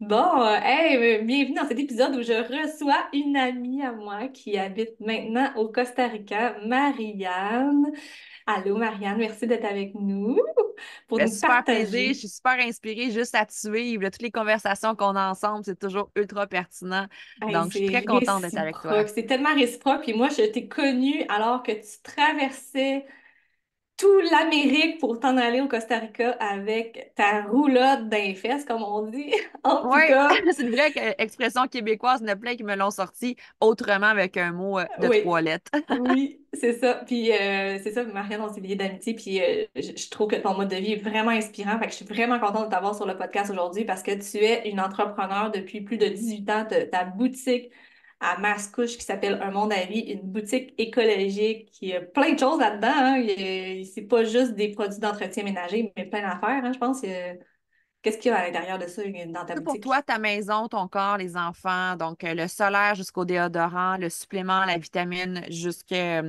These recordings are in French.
Bon, bienvenue dans cet épisode où je reçois une amie à moi qui habite maintenant au Costa Rica, Marianne. Allô, Marianne, merci d'être avec nous pour Fait nous super plaisir, je partager. suis super inspirée juste à te suivre. Là, toutes les conversations qu'on a ensemble, c'est toujours ultra pertinent. Hey, Donc, je suis c'est très contente d'être avec toi. réciproque, c'est tellement réciproque. Puis moi, je t'ai connue alors que tu traversais tout l'Amérique pour t'en aller au Costa Rica avec ta roulotte d'un fesses, comme on dit, en Oui, pick-up. c'est une vraie expression québécoise. Il y en a plein qui me l'ont sorti autrement avec un mot de Oui, 3 lettres. oui, c'est ça. Puis c'est ça, Marianne, on s'est liés d'amitié. Puis je trouve que ton mode de vie est vraiment inspirant. Fait que je suis vraiment contente de t'avoir sur le podcast aujourd'hui parce que tu es une entrepreneure depuis plus de 18 ans. Ta boutique à Mascouche qui s'appelle Un Monde à Vie, une boutique écologique qui a plein de choses là-dedans. Hein. C'est pas juste des produits d'entretien ménager, mais plein d'affaires, hein, je pense. Qu'est-ce qu'il y a à l'intérieur de ça dans ta Tout pour boutique? toi, ta maison, ton corps, les enfants. Donc, le solaire jusqu'au déodorant, le supplément, la vitamine jusqu'à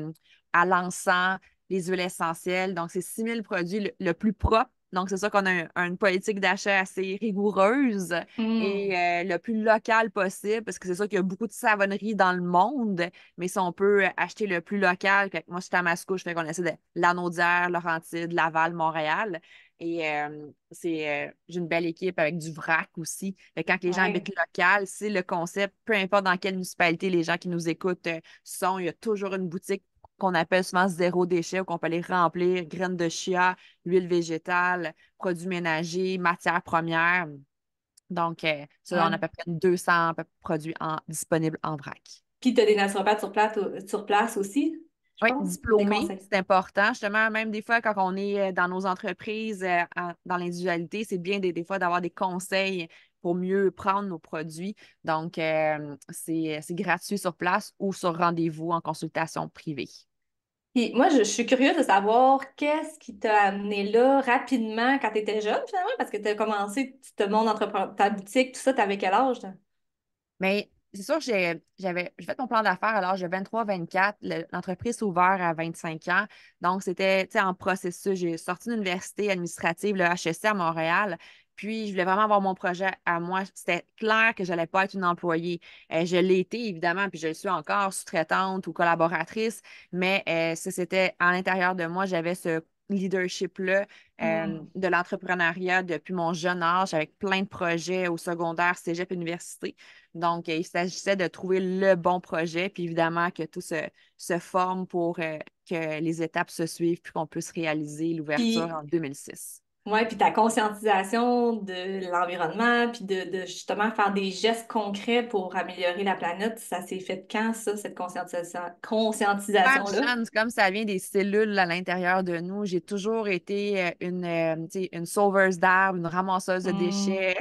l'encens, les huiles essentielles. Donc, c'est 6 000 produits le plus propre. Donc, c'est sûr qu'on a une politique d'achat assez rigoureuse et Hmm, le plus local possible parce que c'est sûr qu'il y a beaucoup de savonneries dans le monde, mais si on peut acheter le plus local, moi, je suis à Mascouche, je fais qu'on essaie de Lanaudière, Laurentides, Laval, Montréal. Et j'ai une belle équipe avec du vrac aussi. Quand les gens ouais. habitent local, c'est le concept, peu importe dans quelle municipalité les gens qui nous écoutent sont, il y a toujours une boutique qu'on appelle souvent zéro déchet, où on peut aller remplir graines de chia, huile végétale, produits ménagers, matières premières. Donc, ça, on a à peu près 200 produits disponibles en vrac. Puis tu as des naturopathes sur place aussi, je Oui, pense, pour des diplômé, conseils. c'est important. Justement, même des fois, quand on est dans nos entreprises, dans l'individualité, c'est bien des fois d'avoir des conseils pour mieux prendre nos produits. Donc, c'est gratuit sur place ou sur rendez-vous en consultation privée. Puis moi, je suis curieuse de savoir qu'est-ce qui t'a amené là rapidement quand tu étais jeune, finalement, parce que tu as commencé te monde entrepreneur, ta boutique, tout ça, t'avais quel âge, toi? Mais c'est sûr, j'ai fait mon plan d'affaires à l'âge de 23-24. L'entreprise s'est ouverte à 25 ans. Donc, c'était, tu sais, en processus. J'ai sorti de l'université administrative, le HEC à Montréal. Puis, je voulais vraiment avoir mon projet à moi. C'était clair que je n'allais pas être une employée. Je l'ai été, évidemment, puis je le suis encore, sous-traitante ou collaboratrice. Mais ça, c'était à l'intérieur de moi, j'avais ce leadership-là Hmm. de l'entrepreneuriat depuis mon jeune âge, avec plein de projets au secondaire, cégep, université. Donc, il s'agissait de trouver le bon projet, puis évidemment que tout se forme pour que les étapes se suivent, puis qu'on puisse réaliser l'ouverture Puis, en 2006. ouais, puis ta conscientisation de l'environnement, puis de justement faire des gestes concrets pour améliorer la planète, ça s'est fait quand, ça, cette Super conscientisation-là? jeune, c'est comme ça vient des cellules à l'intérieur de nous. J'ai toujours été tu sais, une sauveuse d'arbres, une ramasseuse de Hmm. déchets.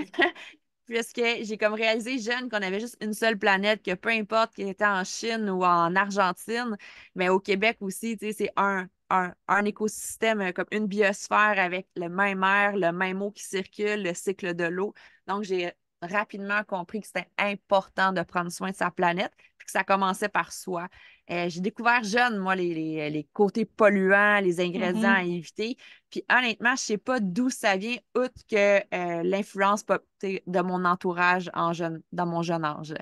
Puisque j'ai comme réalisé jeune qu'on avait juste une seule planète, que peu importe qu'il était en Chine ou en Argentine, mais au Québec aussi, tu sais, c'est un écosystème comme une biosphère avec le même air, le même eau qui circule, le cycle de l'eau. Donc, j'ai rapidement compris que c'était important de prendre soin de sa planète, puis que ça commençait par soi. J'ai découvert jeune, moi, les côtés polluants, les ingrédients à Mhm. éviter. Puis honnêtement, je sais pas d'où ça vient, outre que l'influence de mon entourage dans mon jeune âge.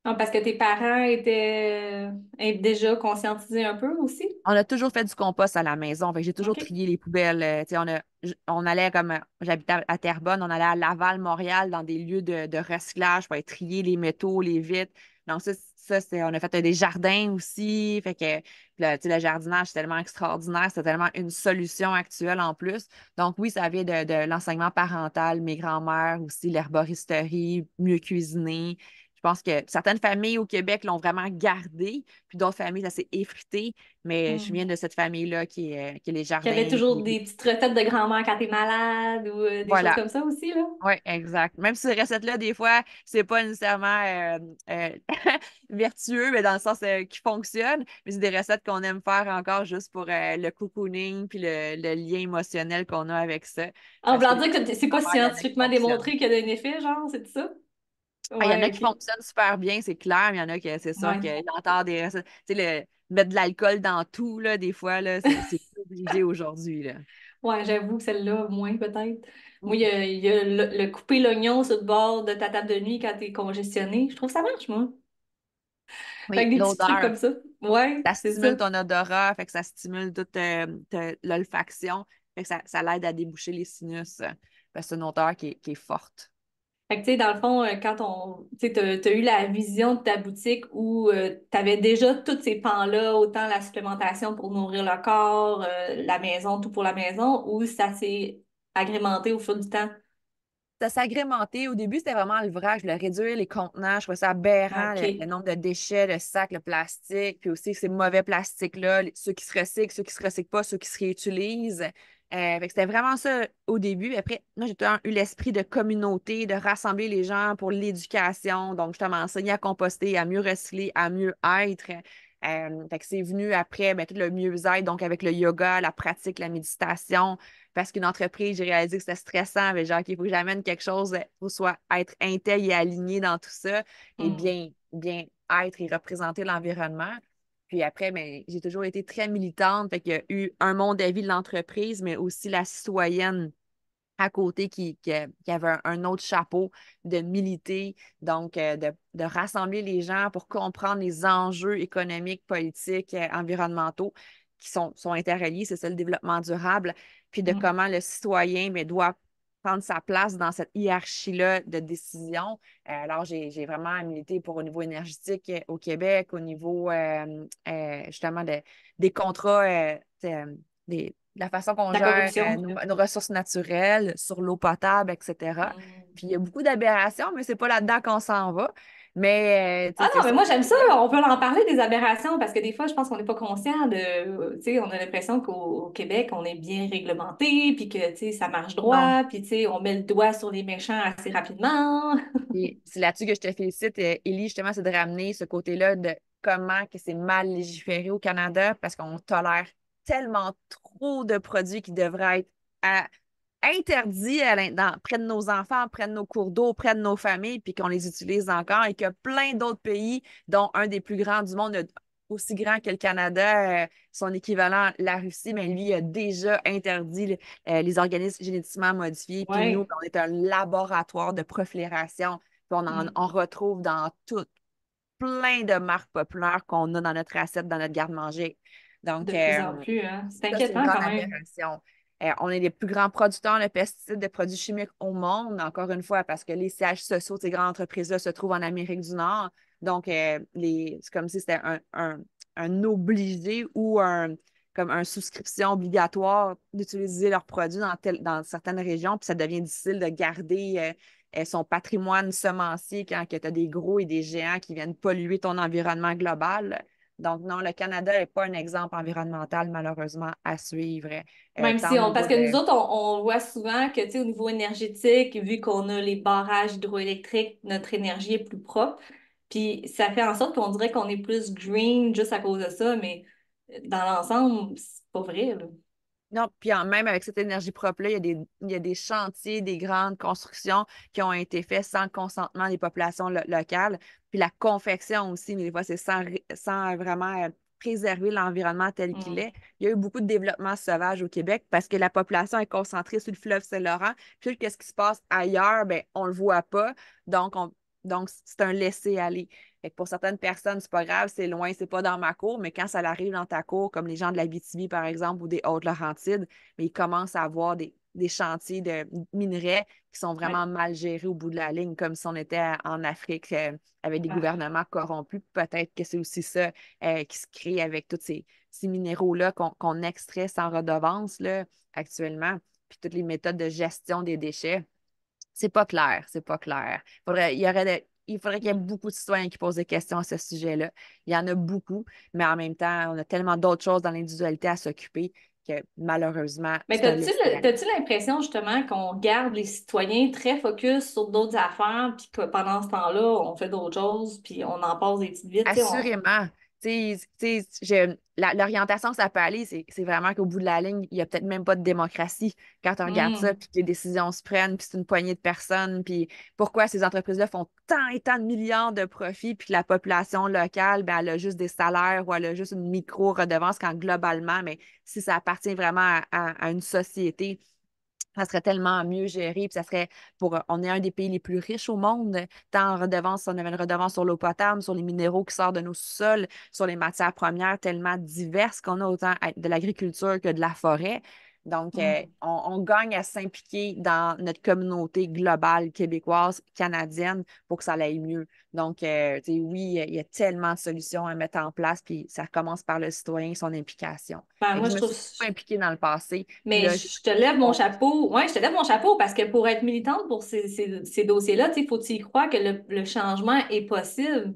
Ah, parce que tes parents étaient déjà conscientisés un peu aussi? On a toujours fait du compost à la maison. Fait que j'ai toujours OK. trié les poubelles. Tu sais, on allait comme j'habitais à Terrebonne, on allait à Laval, Montréal, dans des lieux de recyclage pour aller trier les métaux, les vitres. Donc, on a fait des jardins aussi. Fait que là, tu sais, le jardinage, c'est tellement extraordinaire. C'est tellement une solution actuelle en plus. Donc, oui, ça vient de l'enseignement parental, mes grands-mères aussi, l'herboristerie, mieux cuisiner. Je pense que certaines familles au Québec l'ont vraiment gardé, puis d'autres familles, ça s'est effrité. Mais je Hmm. viens de cette famille-là qui est les Qu'il y avait jardins. toujours Puis des petites recettes de grand-mère quand t'es malade ou des choses voilà. comme ça aussi, là. Oui, exact. Même si ces recettes-là, des fois, c'est pas nécessairement euh, vertueux, mais dans le sens qui fonctionne. Mais c'est des recettes qu'on aime faire encore juste pour le cocooning puis le lien émotionnel qu'on a avec ça. En Parce que voulant dire que c'est pas il y en a qui scientifiquement fonctionnent. démontré qu'il y a un effet, genre, c'est ça? Ah, il y en Ouais, a qui OK. fonctionnent super bien, c'est clair, mais il y en a qui, c'est sûr Ouais. qu'il y a encore des recettes. Tu sais, mettre de l'alcool dans tout, là, des fois, là, c'est plus obligé aujourd'hui, là. Ouais, j'avoue que celle-là, moins peut-être. Moi, il y a le couper l'oignon sur le bord de ta table de nuit quand t'es congestionné. Je trouve que ça marche, moi. Fait Oui, que des petits trucs l'odeur. comme ça. Ouais, Ça c'est ça. stimule ton odorat, fait que ça stimule toute l'olfaction, fait que ça l'aide à déboucher les sinus. Parce que c'est une odeur qui est forte. Fait que, tu sais, dans le fond, quand tu sais, t'as eu la vision de ta boutique où t'avais déjà tous ces pans-là, autant la supplémentation pour nourrir le corps, la maison, tout pour la maison, ou ça s'est agrémenté au fil du temps? Ça s'agrémentait. Au début, c'était vraiment le vrac. Je voulais réduire les contenants. Je trouvais ça aberrant, le OK. nombre de déchets, le sac, le plastique, puis aussi ces mauvais plastiques-là, ceux qui se recyclent, ceux qui se recyclent pas, ceux qui se réutilisent. Fait que c'était vraiment ça au début. Après, moi, j'ai toujours eu l'esprit de communauté, de rassembler les gens pour l'éducation. Donc, justement, enseigner à composter, à mieux recycler, à mieux être. Fait que c'est venu après, ben, tout le mieux-être, donc avec le yoga, la pratique, la méditation parce qu'une entreprise, j'ai réalisé que c'était stressant. Mais genre, qu'il faut que j'amène quelque chose pour soit être intègre et aligné dans tout ça et Hmm. bien être et représenter l'environnement. Puis après, ben, j'ai toujours été très militante. Fait qu'il y a eu un monde de vie de l'entreprise, mais aussi la citoyenne à côté qui avait un autre chapeau de militer, donc de rassembler les gens pour comprendre les enjeux économiques, politiques, environnementaux qui sont interreliés, c'est ça le développement durable, puis de Hmm. comment le citoyen mais, doit prendre sa place dans cette hiérarchie-là de décision. Alors, j'ai vraiment milité pour au niveau énergétique au Québec, au niveau justement des contrats, de la façon qu'on La gère corruption. nos ressources naturelles, sur l'eau potable, etc. Hmm. Puis il y a beaucoup d'aberrations, mais c'est pas là-dedans qu'on s'en va. Mais tu Ah sais, c'est non, mais ça. moi j'aime ça. On peut en parler des aberrations parce que des fois, je pense qu'on n'est pas conscient de, tu sais, on a l'impression qu'au Québec, on est bien réglementé, puis que, tu sais, ça marche Non. droit, puis, tu sais, on met le doigt sur les méchants assez rapidement. Et c'est là-dessus que je te félicite, Élie, justement, c'est de ramener ce côté-là de comment que c'est mal légiféré au Canada parce qu'on tolère tellement trop de produits qui devraient être interdits près de nos enfants, près de nos cours d'eau, près de nos familles, puis qu'on les utilise encore et que plein d'autres pays, dont un des plus grands du monde, aussi grand que le Canada, son équivalent, la Russie, mais lui a déjà interdit les organismes génétiquement modifiés. Puis nous, Ouais. ben, on est un laboratoire de prolifération. Puis on Hmm. retrouve dans tout plein de marques populaires qu'on a dans notre assiette, dans notre garde-manger. Donc, De plus en plus, hein. C'est ça, c'est une inquiétant grande quand même. aberration. On est les plus grands producteurs de pesticides, de produits chimiques au monde, encore une fois, parce que les sièges sociaux de ces grandes entreprises-là se trouvent en Amérique du Nord. Donc, c'est comme si c'était un obligé ou comme une souscription obligatoire d'utiliser leurs produits dans certaines régions, puis ça devient difficile de garder son patrimoine semencier quand tu as des gros et des géants qui viennent polluer ton environnement global. Donc, non, le Canada n'est pas un exemple environnemental, malheureusement, à suivre, Même tant si au parce niveau que nous de... autres, on voit souvent que, tu sais, au niveau énergétique, vu qu'on a les barrages hydroélectriques, notre énergie est plus propre. Puis ça fait en sorte qu'on dirait qu'on est plus green juste à cause de ça, mais dans l'ensemble, c'est pas vrai, là. Non, puis même avec cette énergie propre-là, il y a des chantiers, des grandes constructions qui ont été faits sans le consentement des populations locales. Puis la confection aussi, mais des fois, c'est sans vraiment préserver l'environnement tel qu'il Mm. est. Il y a eu beaucoup de développement sauvage au Québec parce que la population est concentrée sur le fleuve Saint-Laurent. Puis qu'est-ce qui se passe ailleurs, ben, on le voit pas. Donc, c'est un laisser-aller. Fait que pour certaines personnes, c'est pas grave, c'est loin, c'est pas dans ma cour, mais quand ça arrive dans ta cour, comme les gens de la BTB, par exemple, ou des Hautes-Laurentides, mais ils commencent à avoir des chantiers de minerais qui sont Ouais. vraiment mal gérés au bout de la ligne, comme si on était en Afrique avec des Ah. gouvernements corrompus. Peut-être que c'est aussi ça qui se crée avec tous ces minéraux-là qu'on extrait sans redevance là, actuellement, puis toutes les méthodes de gestion des déchets. C'est pas clair, c'est pas clair. Il faudrait qu'il y ait Mm. beaucoup de citoyens qui posent des questions à ce sujet-là. Il y en a beaucoup, mais en même temps, on a tellement d'autres choses dans l'individualité à s'occuper que malheureusement, Mais c'est un laisser-aller. t'as-tu l'impression justement qu'on garde les citoyens très focus sur d'autres affaires, puis que pendant ce temps-là, on fait d'autres choses, puis on en passe des petites vites, tu sais, Assurément. L'orientation que ça peut aller, c'est vraiment qu'au bout de la ligne, il n'y a peut-être même pas de démocratie quand on regarde ça, Hmm. puis que les décisions se prennent, puis c'est une poignée de personnes, puis pourquoi ces entreprises-là font tant et tant de milliards de profits, puis que la population locale, ben, elle a juste des salaires ou elle a juste une micro-redevance quand globalement, mais si ça appartient vraiment à une société, ça serait tellement mieux géré, puis ça serait on est un des pays les plus riches au monde, tant en redevance, on avait une redevance sur l'eau potable, sur les minéraux qui sortent de nos sols, sur les matières premières tellement diverses qu'on a autant de l'agriculture que de la forêt. Donc, Hmm. on gagne à s'impliquer dans notre communauté globale québécoise, canadienne, pour que ça aille mieux. Donc, tu sais, oui, il y a tellement de solutions à mettre en place, puis ça commence par le citoyen, son implication. Ben, Fait que moi, je je me trouve. suis beaucoup impliquée dans le passé, puis Mais là, j'ai je te lève mon honte. chapeau. Ouais, je te lève mon chapeau parce que pour être militante pour ces dossiers-là, tu sais, faut-tu y croire que le changement est possible.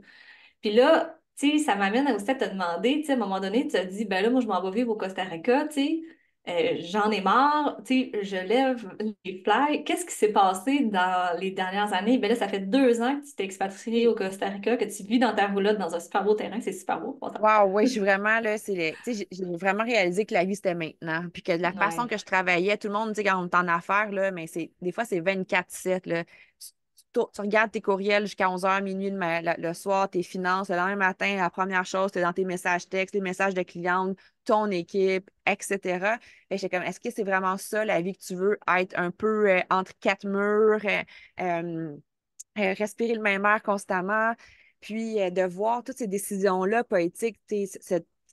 Puis là, tu sais, ça m'amène aussi à te demander, tu sais, à un moment donné, tu te dis, ben là, moi, je m'en vais vivre au Costa Rica, tu sais, j'en ai marre, tu sais, je lève les flags. Qu'est-ce qui s'est passé dans les dernières années? Ben là, ça fait 2 ans que tu t'es expatrié au Costa Rica, que tu vis dans ta roulotte dans un super beau terrain, c'est super beau, pour ça. Wow, oui, je suis vraiment là, tu sais, j'ai vraiment réalisé que la vie, c'était maintenant. Puis que de la façon Ouais. que je travaillais, tout le monde, tu sais, quand on est en affaires, là, mais des fois, c'est 24/7, là. Tu regardes tes courriels jusqu'à 11h, minuit le soir, tes finances, le lendemain matin, la première chose, c'est dans tes messages textes, les messages de clients, ton équipe, etc. Et j'étais comme, est-ce que c'est vraiment ça, la vie que tu veux, être un peu entre quatre murs, euh, respirer le même air constamment, puis de voir toutes ces décisions-là politiques. Il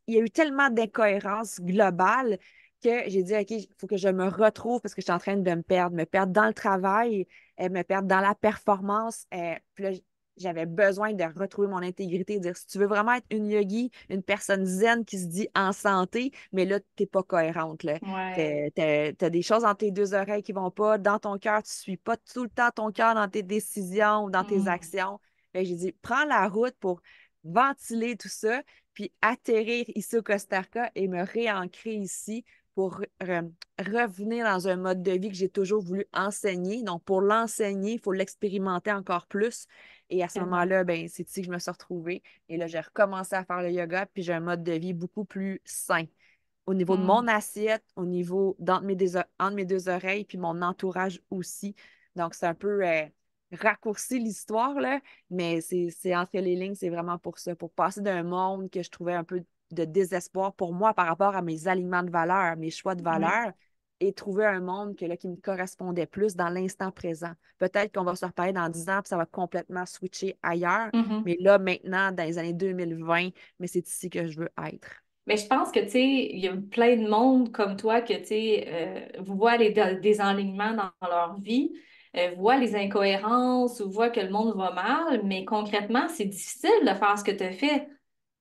y a eu tellement d'incohérences globales que j'ai dit, OK, il faut que je me retrouve parce que je suis en train de me perdre dans le travail, me perdre dans la performance. Puis là, j'avais besoin de retrouver mon intégrité, dire si tu veux vraiment être une yogi, une personne zen qui se dit en santé, mais là, tu n'es pas cohérente. Là. Ouais. T'as des choses dans tes deux oreilles qui vont pas. Dans ton cœur, tu suis pas tout le temps ton cœur dans tes décisions ou dans tes Hmm. actions. Fait que j'ai dit, prends la route pour ventiler tout ça, puis atterrir ici au Costa Rica et me réancrer ici pour revenir dans un mode de vie que j'ai toujours voulu enseigner. Donc, pour l'enseigner, il faut l'expérimenter encore plus. Et à ce Tellement. moment-là, ben, c'est ici que je me suis retrouvée. Et là, j'ai recommencé à faire le yoga, puis j'ai un mode de vie beaucoup plus sain au niveau de mon Hmm. assiette, au niveau entre mes deux oreilles, puis mon entourage aussi. Donc, c'est un peu raccourci l'histoire, là, mais c'est entre les lignes, c'est vraiment pour ça, pour passer d'un monde que je trouvais un peu de désespoir pour moi par rapport à mes aliments de valeur, mes choix de Oui. valeur, et trouver un monde qui me correspondait plus dans l'instant présent. Peut-être qu'on va se reparler dans 10 ans, puis ça va complètement switcher ailleurs, Mhm. mais là, maintenant, dans les années 2020, mais c'est ici que je veux être. Mais je pense que, tu sais, il y a plein de monde comme toi que, tu sais, voit les désalignements dans leur vie, voit les incohérences ou voit que le monde va mal, mais concrètement, c'est difficile de faire ce que tu as fait.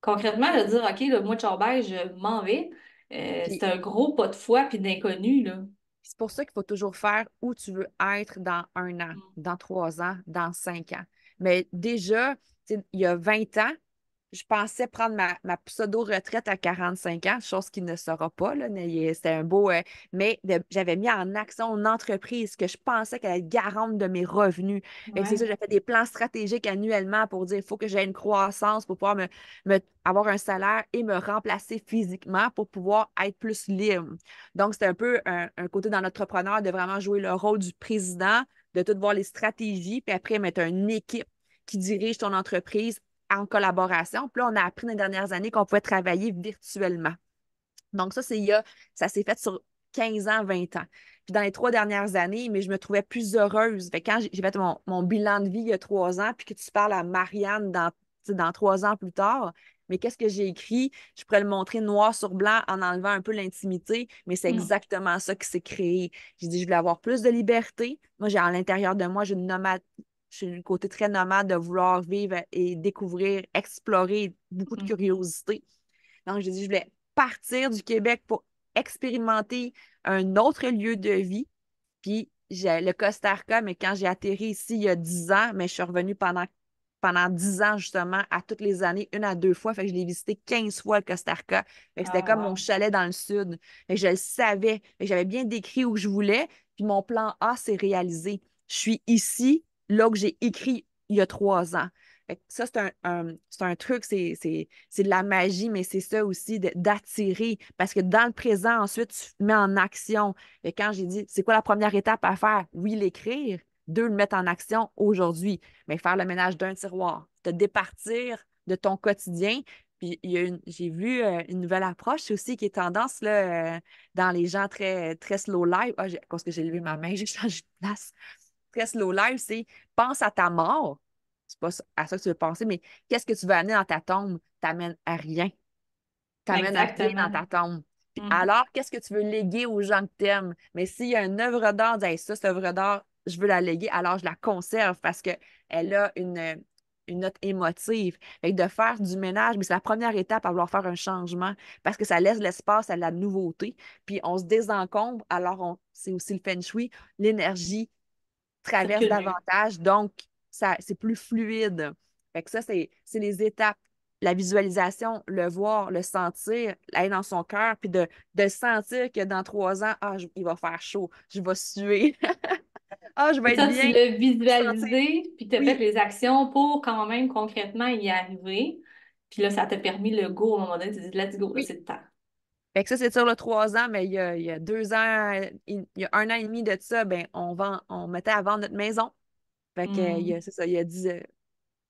Concrètement, de dire, OK, le mois de charbel, je m'en vais, c'est Puis un gros pas de foi puis d'inconnu, là. c'est pour ça qu'il faut toujours faire où tu veux être dans 1 an, dans 3 ans, dans 5 ans. Mais déjà, tu sais, il y a 20 ans, je pensais prendre ma pseudo-retraite à 45 ans, chose qui ne sera pas, là, mais c'était un beau. J'avais mis en action une entreprise que je pensais qu'elle allait être garante de mes revenus. Fait que c'est ça, Ouais. j'ai fait des plans stratégiques annuellement pour dire il faut que j'aie une croissance pour pouvoir avoir un salaire et me remplacer physiquement pour pouvoir être plus libre. Donc, c'est un peu un côté dans l'entrepreneur de vraiment jouer le rôle du président, de tout voir les stratégies, puis après mettre une équipe qui dirige ton entreprise en collaboration. Puis là, on a appris dans les dernières années qu'on pouvait travailler virtuellement. Donc, ça s'est fait sur 15 ans, 20 ans. Puis dans les 3 dernières années, mais je me trouvais plus heureuse. Fait que quand j'ai fait mon bilan de vie il y a 3 ans, puis que tu parles à Marianne dans 3 ans plus tard, mais qu'est-ce que j'ai écrit? Je pourrais le montrer noir sur blanc en enlevant un peu l'intimité, mais c'est Mm. exactement ça qui s'est créé. J'ai dit, je voulais avoir plus de liberté. Moi, j'ai à l'intérieur de moi, j'ai une nomade. J'ai un côté très nomade de vouloir vivre et découvrir, explorer, beaucoup de Mm. curiosité. Donc, j'ai dit, je voulais partir du Québec pour expérimenter un autre lieu de vie. Puis, j'ai le Costa Rica, mais quand j'ai atterri ici il y a 10 ans, mais je suis revenue pendant 10 ans, justement, à toutes les années, 1 à 2 fois. Fait que je l'ai visité 15 fois, le Costa Rica. Fait que c'était Ah, comme mon wow. chalet dans le sud. Fait que je le savais. Fait que j'avais bien décrit où je voulais. Puis mon plan A s'est réalisé. Je suis ici, là que j'ai écrit il y a 3 ans. Fait que ça, c'est un truc, c'est de la magie, mais c'est ça aussi d'attirer. Parce que dans le présent, ensuite, tu mets en action. Et quand j'ai dit, c'est quoi la première étape à faire? Oui, l'écrire. Deux, le mettre en action aujourd'hui. Mais faire le ménage d'un tiroir. Te départir de ton quotidien. Puis j'ai vu une nouvelle approche aussi qui est tendance là, dans les gens très, très slow life. Ah, parce que j'ai levé ma main, j'ai changé de place. Très slow life, c'est pense à ta mort. C'est pas à ça que tu veux penser, mais qu'est-ce que tu veux amener dans ta tombe? T'amènes à rien. T'amènes à rien dans Exactement. ta tombe. Puis Mhm. alors, qu'est-ce que tu veux léguer aux gens que t'aimes? Mais s'il y a une œuvre d'art, dis, hey, ça, cette œuvre d'art, je veux la léguer, alors je la conserve parce qu'elle a une note émotive. Fait que de faire du ménage, mais c'est la première étape à vouloir faire un changement parce que ça laisse l'espace à la nouveauté. Puis on se désencombre, alors c'est aussi le feng shui, l'énergie traverse Circule mieux. davantage, donc ça, c'est plus fluide. Fait que ça, c'est les étapes. La visualisation, le voir, le sentir, aller dans son cœur, puis de sentir que dans 3 ans, ah, il va faire chaud, je vais suer, ah, je Et vais être ça, tu bien, l'as sentir. visualisé, puis tu as fait Oui, les actions pour quand même concrètement y arriver. Puis là, ça t'a permis le go au moment donné, tu te dis, let's go, là, oui. c'est le temps. Fait que ça, c'est sur le 3 ans, mais il y a 2 ans, il y a 1 an et demi de ça, ben, on mettait à vendre notre maison. Fait que, Hmm. c'est ça, il y a 10,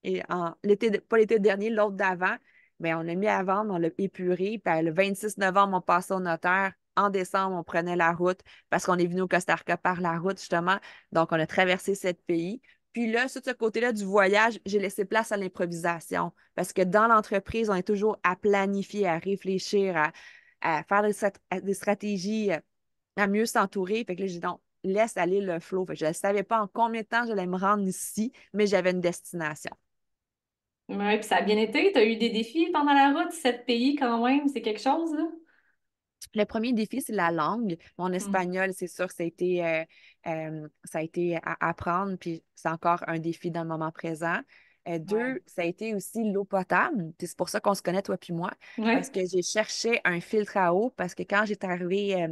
et l'été, pas l'été dernier, l'autre d'avant, mais on l'a mis à vendre, on l'a épuré. Puis le 26 novembre, on passait au notaire. En décembre, on prenait la route parce qu'on est venu au Costa Rica par la route, justement. Donc, on a traversé 7 pays. Puis là, sur ce côté-là du voyage, j'ai laissé place à l'improvisation parce que dans l'entreprise, on est toujours à planifier, à réfléchir, à faire des stratégies, à mieux s'entourer. Fait que là, j'ai dit non, laisse aller le flow. Fait que je ne savais pas en combien de temps j'allais me rendre ici, mais j'avais une destination. Ouais, puis ça a bien été. Tu as eu des défis pendant la route, 7 pays quand même, c'est quelque chose, là. Le premier défi, c'est la langue. Mon Hmm. espagnol, c'est sûr que ça a été à apprendre, puis c'est encore un défi dans le moment présent. Ouais. Deux, ça a été aussi l'eau potable. Puis c'est pour ça qu'on se connaît, toi puis moi, parce Ouais. que j'ai cherché un filtre à eau, parce que quand j'étais arrivée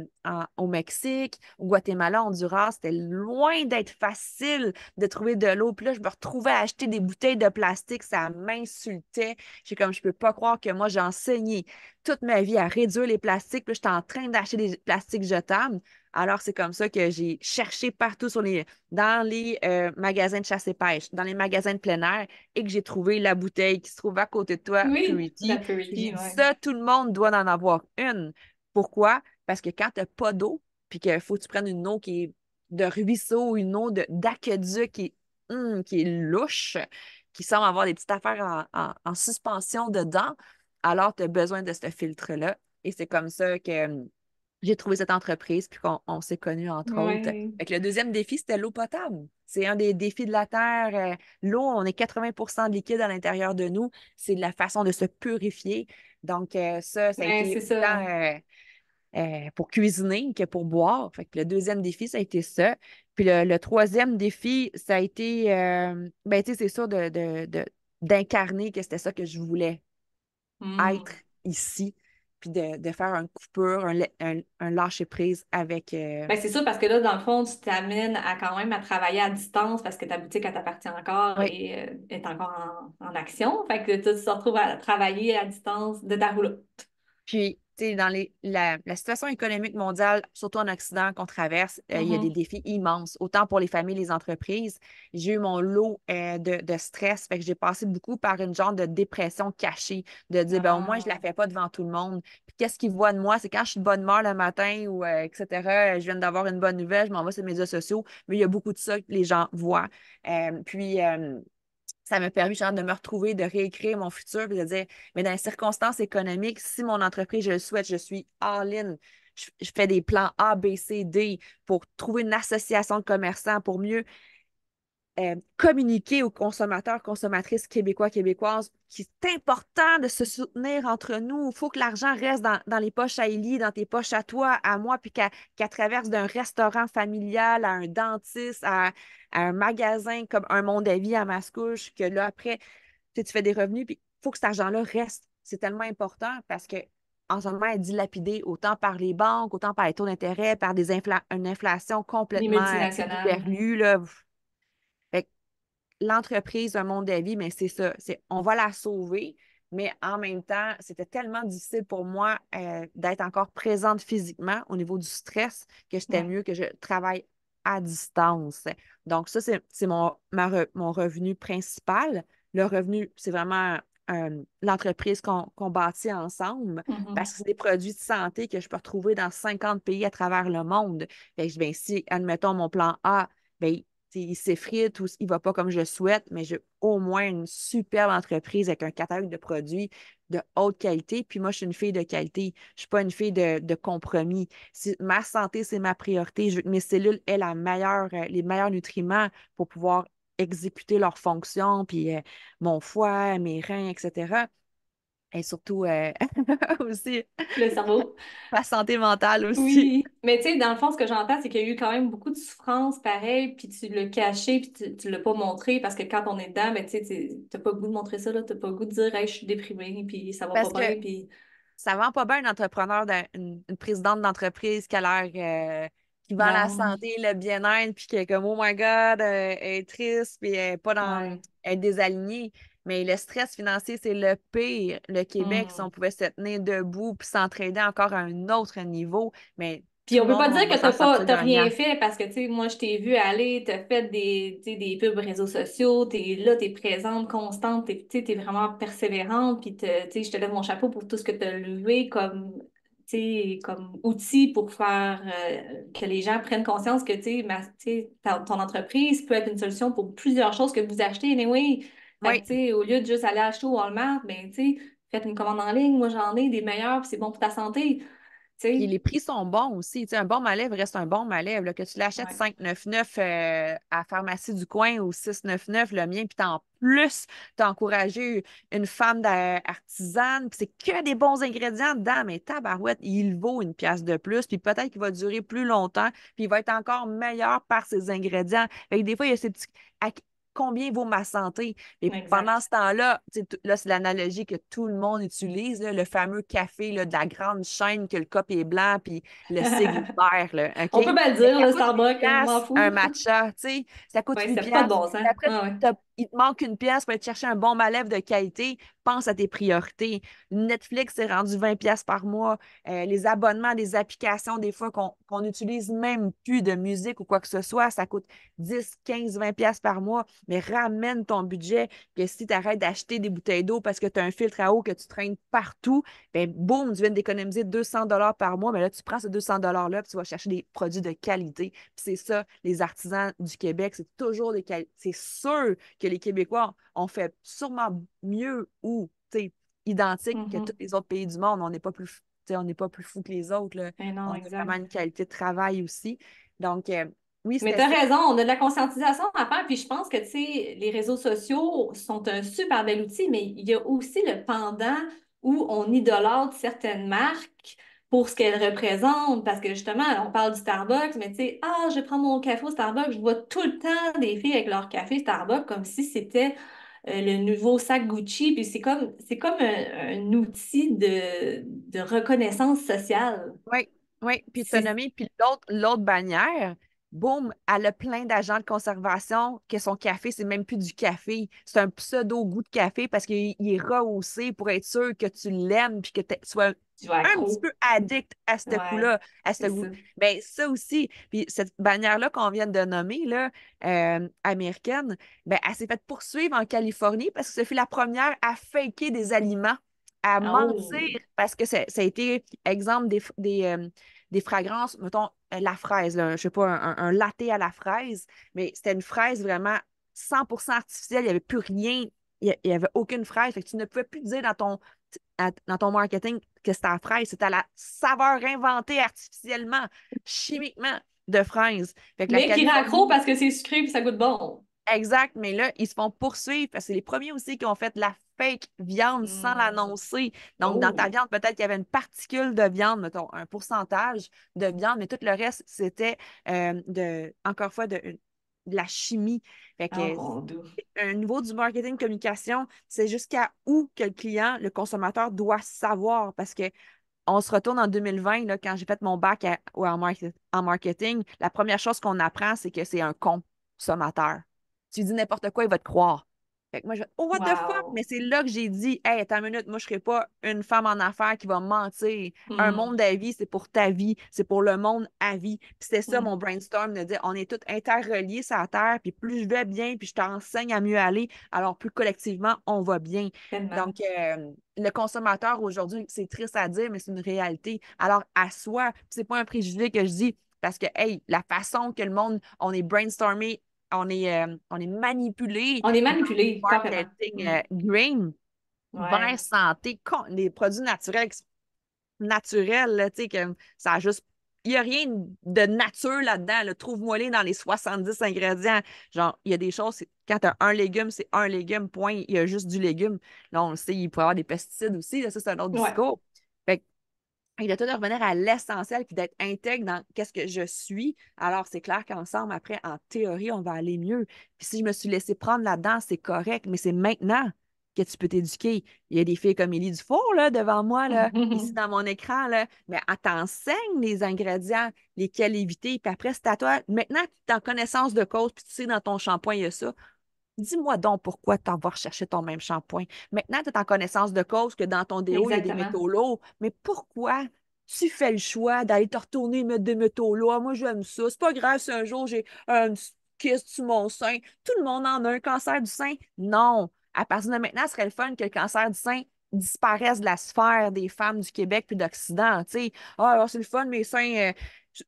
au Mexique, au Guatemala, Honduras, c'était loin d'être facile de trouver de l'eau. Puis là, je me retrouvais à acheter des bouteilles de plastique, ça m'insultait. J'ai comme, je peux pas croire que moi, j'ai enseigné toute ma vie à réduire les plastiques. Puis là, j'étais en train d'acheter des plastiques jetables. Alors, c'est comme ça que j'ai cherché partout dans les magasins de chasse et pêche, dans les magasins de plein air, et que j'ai trouvé la bouteille qui se trouve à côté de toi, Oui, la Purity. Puis j'ai Purity, dit, ouais. ça, tout le monde doit en avoir une. Pourquoi? Parce que quand tu n'as pas d'eau, puis qu'il faut que tu prennes une eau qui est de ruisseau, une eau d'aqueduc qui est louche, qui semble avoir des petites affaires en suspension dedans, alors tu as besoin de ce filtre-là. Et c'est comme ça que j'ai trouvé cette entreprise, puis qu'on s'est connus, entre autres. Ouais. Fait que le deuxième défi, c'était l'eau potable. C'est un des défis de la Terre. L'eau, on est 80 de liquide à l'intérieur de nous. C'est de la façon de se purifier. Donc, ça a Ouais, été c'est autant ça. pour cuisiner que pour boire. Fait que le deuxième défi, ça a été ça. Puis le troisième défi, ça a été, ben, tu sais, c'est sûr d'incarner que c'était ça que je voulais être Hmm. ici, puis de faire un coupure, un lâcher-prise avec. Ben, c'est ça, parce que là, dans le fond, tu t'amènes à quand même à travailler à distance parce que ta boutique, elle t'appartient encore Oui. et est encore en action. Fait que tu te retrouves à travailler à distance de ta roulotte. Puis, tu sais, dans la situation économique mondiale, surtout en Occident qu'on traverse, il y a des Mhm. défis immenses, autant pour les familles, les entreprises. J'ai eu mon lot de stress, fait que j'ai passé beaucoup par une genre de dépression cachée, de dire, ben, au moins, je ne la Ah. fais pas devant tout le monde. Puis, qu'est-ce qu'ils voient de moi? C'est quand je suis de bonne humeur le matin ou etc., je viens d'avoir une bonne nouvelle, je m'en vais sur les médias sociaux, mais il y a beaucoup de ça que les gens voient. Ça m'a permis genre, de me retrouver, de réécrire mon futur, puis de dire, mais dans les circonstances économiques, si mon entreprise, je le souhaite, je suis all-in. Je fais des plans A, B, C, D pour trouver une association de commerçants pour mieux communiquer aux consommateurs, consommatrices québécois, québécoises, qu'il est important de se soutenir entre nous. Il faut que l'argent reste dans les poches à Élie, dans tes poches à toi, à moi, puis qu'elle traverse d'un restaurant familial à un dentiste, à un magasin comme un Monde à Vie à Mascouche, que là, après, tu fais des revenus, puis il faut que cet argent-là reste. C'est tellement important parce que en ce moment, elle est dilapidée autant par les banques, autant par les taux d'intérêt, par une inflation Les complètement multinationales. éberlue, là. l'entreprise, un monde de vie, mais c'est ça. On va la sauver, mais en même temps, c'était tellement difficile pour moi d'être encore présente physiquement au niveau du stress que c'était Ouais. mieux que je travaille à distance. Donc, ça, c'est mon revenu principal. Le revenu, c'est vraiment l'entreprise qu'on bâtit ensemble parce Mhm. que c'est des produits de santé que je peux retrouver dans 50 pays à travers le monde. Fait que, ben, si, admettons, mon plan A, ben, il s'effrite ou il ne va pas comme je souhaite, mais j'ai au moins une superbe entreprise avec un catalogue de produits de haute qualité. Puis moi, je suis une fille de qualité. Je ne suis pas une fille de compromis. Ma santé, c'est ma priorité. Je veux que mes cellules aient les meilleurs nutriments pour pouvoir exécuter leurs fonctions, puis mon foie, mes reins, etc. Et surtout aussi Le cerveau. ma santé mentale aussi. Oui, mais tu sais, dans le fond, ce que j'entends, c'est qu'il y a eu quand même beaucoup de souffrance, pareil, puis tu l'as caché, puis tu l'as pas montré, parce que quand on est dedans, ben, tu sais, t'as pas le goût de montrer ça, là, t'as pas le goût de dire, hey, je suis déprimée, puis ça va pas Parce que bien, puis ça vend pas bien un entrepreneur, une présidente d'entreprise qui a l'air, qui vend la non, santé, le bien-être, puis qui est comme, oh my God, elle est triste, puis elle est pas ouais. elle est désalignée. Mais le stress financier, c'est le pire. Le Québec, si on Hmm. pouvait se tenir debout puis s'entraider encore à un autre niveau, mais Puis tout on le peut pas monde, on dire va que s'en sortir t'as rien gagnant. fait parce que tu sais moi je t'ai vu aller, t'as fait tu sais, des pubs réseaux sociaux, t'es là, t'es présente, constante, tu sais, t'es vraiment persévérante, puis tu sais je te lève mon chapeau pour tout ce que t'as levé comme tu sais comme outil pour faire que les gens prennent conscience que tu sais ton entreprise peut être une solution pour plusieurs choses que vous achetez anyway. Fait que Oui. tu sais au lieu de juste aller acheter au Walmart, ben tu sais faites une commande en ligne, moi j'en ai des meilleurs, puis c'est bon pour ta santé. Tu Puis sais. les prix sont bons aussi. Tu sais, un bon malève reste un bon malève. Là. Que tu l'achètes Ouais. 5,99 à la pharmacie du coin ou 6,99 le mien, puis en plus, tu as encouragé une femme artisane, puis c'est que des bons ingrédients dedans, mais tabarouette, il vaut une pièce de plus, puis peut-être qu'il va durer plus longtemps, puis il va être encore meilleur par ses ingrédients. Fait que des fois, il y a ces petits. Combien vaut ma santé? Et pendant Exact. ce temps-là, tu sais, là, c'est l'analogie que tout le monde utilise, là, le fameux café là, de la grande chaîne que le cup est blanc puis le sigle est vert, là, OK? On peut pas le Mais dire, ça le coûte 8 Starbucks, je m'en piastres un fous. matcha, tu sais, ça coûte Ouais, 8 c'est pas de piastres. bon sens. Puis après, Ah ouais. il te manque une pièce pour aller te chercher un bon malève de qualité. Pense à tes priorités. Netflix, c'est rendu 20 piastres par mois. Les abonnements des applications, des fois, qu'on n'utilise même plus de musique ou quoi que ce soit, ça coûte 10, 15, 20 piastres par mois. Mais ramène ton budget que si tu arrêtes d'acheter des bouteilles d'eau parce que tu as un filtre à eau que tu traînes partout, ben boum, tu viens d'économiser 200 par mois. Mais là, tu prends ces 200 $-là puis tu vas chercher des produits de qualité. Puis c'est ça, les artisans du Québec, c'est toujours des qualités. C'est sûr que les Québécois ont fait sûrement mieux ou, tu sais, identique que tous Mhm. les autres pays du monde. On n'est pas plus, tu sais, on n'est pas plus fou que les autres, là. Mais non, On a exact. vraiment une qualité de travail aussi. Donc, oui, Mais c'était t'as ça. raison, on a de la conscientisation à faire, puis je pense que, tu sais, les réseaux sociaux sont un super bel outil, mais il y a aussi le pendant où on idolâtre certaines marques pour ce qu'elles représentent, parce que justement, on parle du Starbucks, mais tu sais, ah, je prends mon café au Starbucks, je vois tout le temps des filles avec leur café Starbucks comme si c'était le nouveau sac Gucci, puis c'est comme un outil de reconnaissance sociale. Oui, oui. Puis tu as C'est, nommé, puis l'autre bannière, boum, elle a plein d'agents de conservation que son café, c'est même plus du café. C'est un pseudo-goût de café parce qu'il est rehaussé pour être sûr que tu l'aimes puis que tu sois tu vas un petit accro. peu addict à ce Ouais, coup-là, à c'est ce goût. ça. Bien, ça aussi, puis cette bannière-là qu'on vient de nommer, là, américaine, ben, elle s'est fait poursuivre en Californie parce que ce fut la première à faker des aliments, à mentir, Oh, parce que ça a été, exemple, des fragrances, mettons, la fraise, là, je sais pas, un latte à la fraise, mais c'était une fraise vraiment 100% artificielle, il n'y avait plus rien, il n'y avait aucune fraise, fait que tu ne pouvais plus dire dans ton marketing que c'était la fraise, c'était la saveur inventée artificiellement, chimiquement de fraise. Fait que la mais qui rend accro Californie, parce que c'est sucré puis ça goûte bon. exact, mais là, ils se font poursuivre parce que c'est les premiers aussi qui ont fait de la fake viande sans Hmm. l'annoncer. Donc, dans ta Oh, viande, peut-être qu'il y avait une particule de viande, mettons, un pourcentage de viande, mais tout le reste, c'était encore une fois, de la chimie. Fait oh que mon Dieu. un niveau du marketing communication, c'est jusqu'à où que le client, le consommateur doit savoir parce que on se retourne en 2020, là, quand j'ai fait mon bac en marketing, la première chose qu'on apprend, c'est que c'est un consommateur. Tu lui dis n'importe quoi, il va te croire. Fait que moi, je fais, oh, what the fuck? Wow. Mais c'est là que j'ai dit, hey, attends une minute, moi, je serais pas une femme en affaires qui va mentir. Un Hmm. monde à vie, c'est pour ta vie, c'est pour le monde à vie. Puis c'était ça, Hmm. mon brainstorm, de dire, on est tous interreliés sur la Terre, puis plus je vais bien, puis je t'enseigne à mieux aller, alors plus collectivement, on va bien. Tellement. Donc, le consommateur aujourd'hui, c'est triste à dire, mais c'est une réalité. Alors, à soi, puis c'est pas un préjugé que je dis, parce que, hey, la façon que le monde, on est brainstormé, on est manipulé On est dans le manipulé, carrément. marketing Hmm. green vers Ouais. santé, des produits naturels qui sont naturels, là, tu sais, que ça a juste. Il n'y a rien de nature là-dedans. Là. Trouve-moi-les dans les 70 ingrédients. Genre, il y a des choses, quand tu as un légume, c'est un légume, point. Il y a juste du légume. Là, on le sait, il peut y avoir des pesticides aussi. Là, ça, c'est un autre Ouais. discours. Fait que il a tout de revenir à l'essentiel puis d'être intègre dans qu'est-ce que je suis. Alors, c'est clair qu'ensemble, après, en théorie, on va aller mieux. Puis si je me suis laissé prendre là-dedans, c'est correct, mais c'est maintenant que tu peux t'éduquer. Il y a des filles comme Élie Dufour, là, devant moi, là, ici dans mon écran, là, mais elle t'enseigne les ingrédients, lesquels éviter, puis après, c'est à toi. Maintenant, tu es en connaissance de cause, puis tu sais, dans ton shampoing, il y a ça. Dis-moi donc pourquoi tu vas rechercher ton même shampoing. Maintenant, tu es en connaissance de cause que dans ton déo, il y a des Exactement. métaux lourds. Mais pourquoi tu fais le choix d'aller te retourner et mettre des métaux lourds? Ah, moi, j'aime ça. C'est pas grave si un jour j'ai un kyste sur mon sein. Tout le monde en a un cancer du sein. Non. À partir de maintenant, ce serait le fun que le cancer du sein disparaisse de la sphère des femmes du Québec puis d'Occident. Tu sais, ah, alors, c'est le fun, mes seins.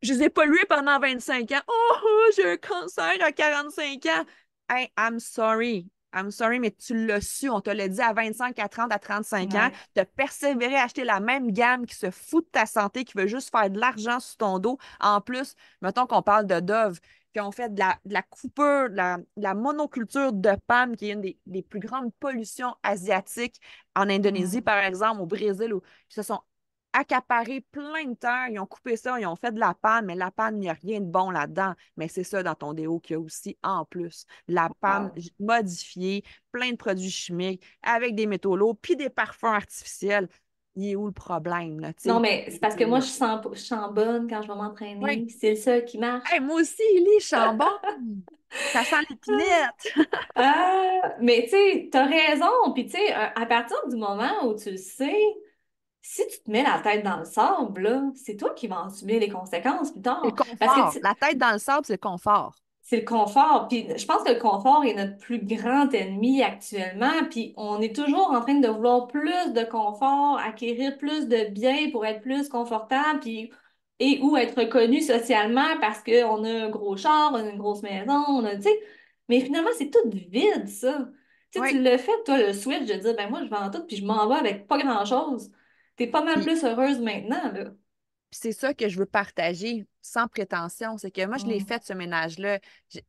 Je les ai pollués pendant 25 ans. Oh, oh, j'ai un cancer à 45 ans. Hey, I'm sorry. I'm sorry, mais tu l'as su. On te l'a dit à 25, à 30, à 35 ans. Ouais. De persévérer à acheter la même gamme qui se fout de ta santé, qui veut juste faire de l'argent sur ton dos. En plus, mettons qu'on parle de Dove, qui ont fait de la coupure, de la monoculture de palme, qui est une des plus grandes pollutions asiatiques en Indonésie, Hmm. par exemple, au Brésil, où ils se sont accaparés plein de terre, ils ont coupé ça, ils ont fait de la palme, mais la palme, il n'y a rien de bon là-dedans. Mais c'est ça dans ton déo qu'il y a aussi en plus. La palme Wow. modifiée, plein de produits chimiques, avec des métaux lourds, puis des parfums artificiels. Il est où le problème, là, tu Non, sais? mais c'est parce que moi, je sens bonne quand je vais Oui. m'entraîner. C'est ça qui Hey, marche. moi aussi, Élie Chambon, ça sent l'épinette. Mais tu sais, t'as raison. Puis tu sais, à partir du moment où tu le sais, si tu te mets la tête dans le sable, là, c'est toi qui vas en subir les conséquences plus C'est le tard. Parce que confort. La tête dans le sable, c'est le confort. c'est le confort. Puis je pense que le confort est notre plus grand ennemi actuellement. Puis on est toujours en train de vouloir plus de confort, acquérir plus de biens pour être plus confortable, puis et ou être reconnu socialement parce qu'on a un gros char, on a une grosse maison, on a, tu sais. Mais finalement, c'est tout vide, ça. Tu sais, Oui. tu l'as fait, toi, le switch de dire, ben moi, je vends tout, puis je m'en vais avec pas grand-chose. T'es pas mal Puis plus heureuse maintenant, là. Puis c'est ça que je veux partager sans prétention. C'est que moi, je l'ai Mm. fait, ce ménage-là,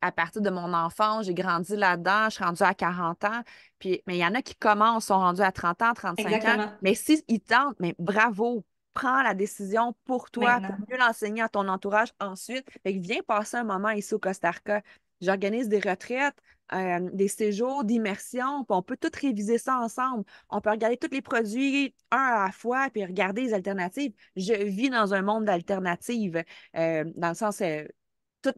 à partir de mon enfance. J'ai grandi là-dedans. Je suis rendue à 40 ans. Mais il y en a qui commencent, sont rendus à 30 ans, 35 ans. Exactement. Mais s'ils tentent, mais bravo, prends la décision pour toi, pour Maintenant. mieux l'enseigner à ton entourage ensuite. Fait que viens passer un moment ici au Costa Rica. J'organise des retraites, des séjours d'immersion, puis on peut tout réviser ça ensemble. On peut regarder tous les produits un à la fois, puis regarder les alternatives. Je vis dans un monde d'alternatives, dans le sens, tous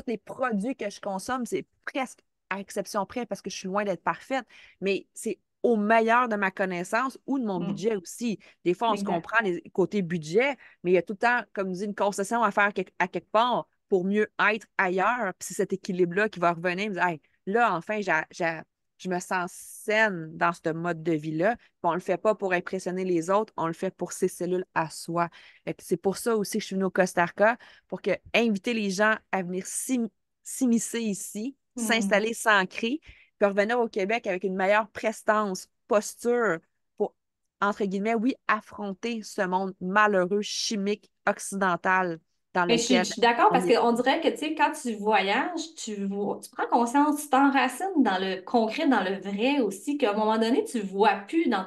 les produits que je consomme, c'est presque à exception près parce que je suis loin d'être parfaite, mais c'est au meilleur de ma connaissance ou de mon Mm. budget aussi. Des fois, on se Exact. comprend les côtés budget, mais il y a tout le temps, comme dit, une concession à faire à quelque part pour mieux être ailleurs. Puis c'est cet équilibre-là qui va revenir, me dire, hey, là, enfin, je me sens saine dans ce mode de vie-là. Puis on ne le fait pas pour impressionner les autres, on le fait pour ses cellules à soi. Fait que c'est pour ça aussi que je suis venue au Costa Rica, pour inviter les gens à venir s'immiscer ici, Mm. s'installer, s'ancrer, puis revenir au Québec avec une meilleure prestance, posture pour, entre guillemets, oui, affronter ce monde malheureux, chimique, occidental dans Mais je lequel suis d'accord on parce est. qu'on dirait que, tu sais, quand tu voyages, tu prends conscience, tu t'enracines dans le concret, dans le vrai aussi, qu'à un moment donné, tu vois plus dans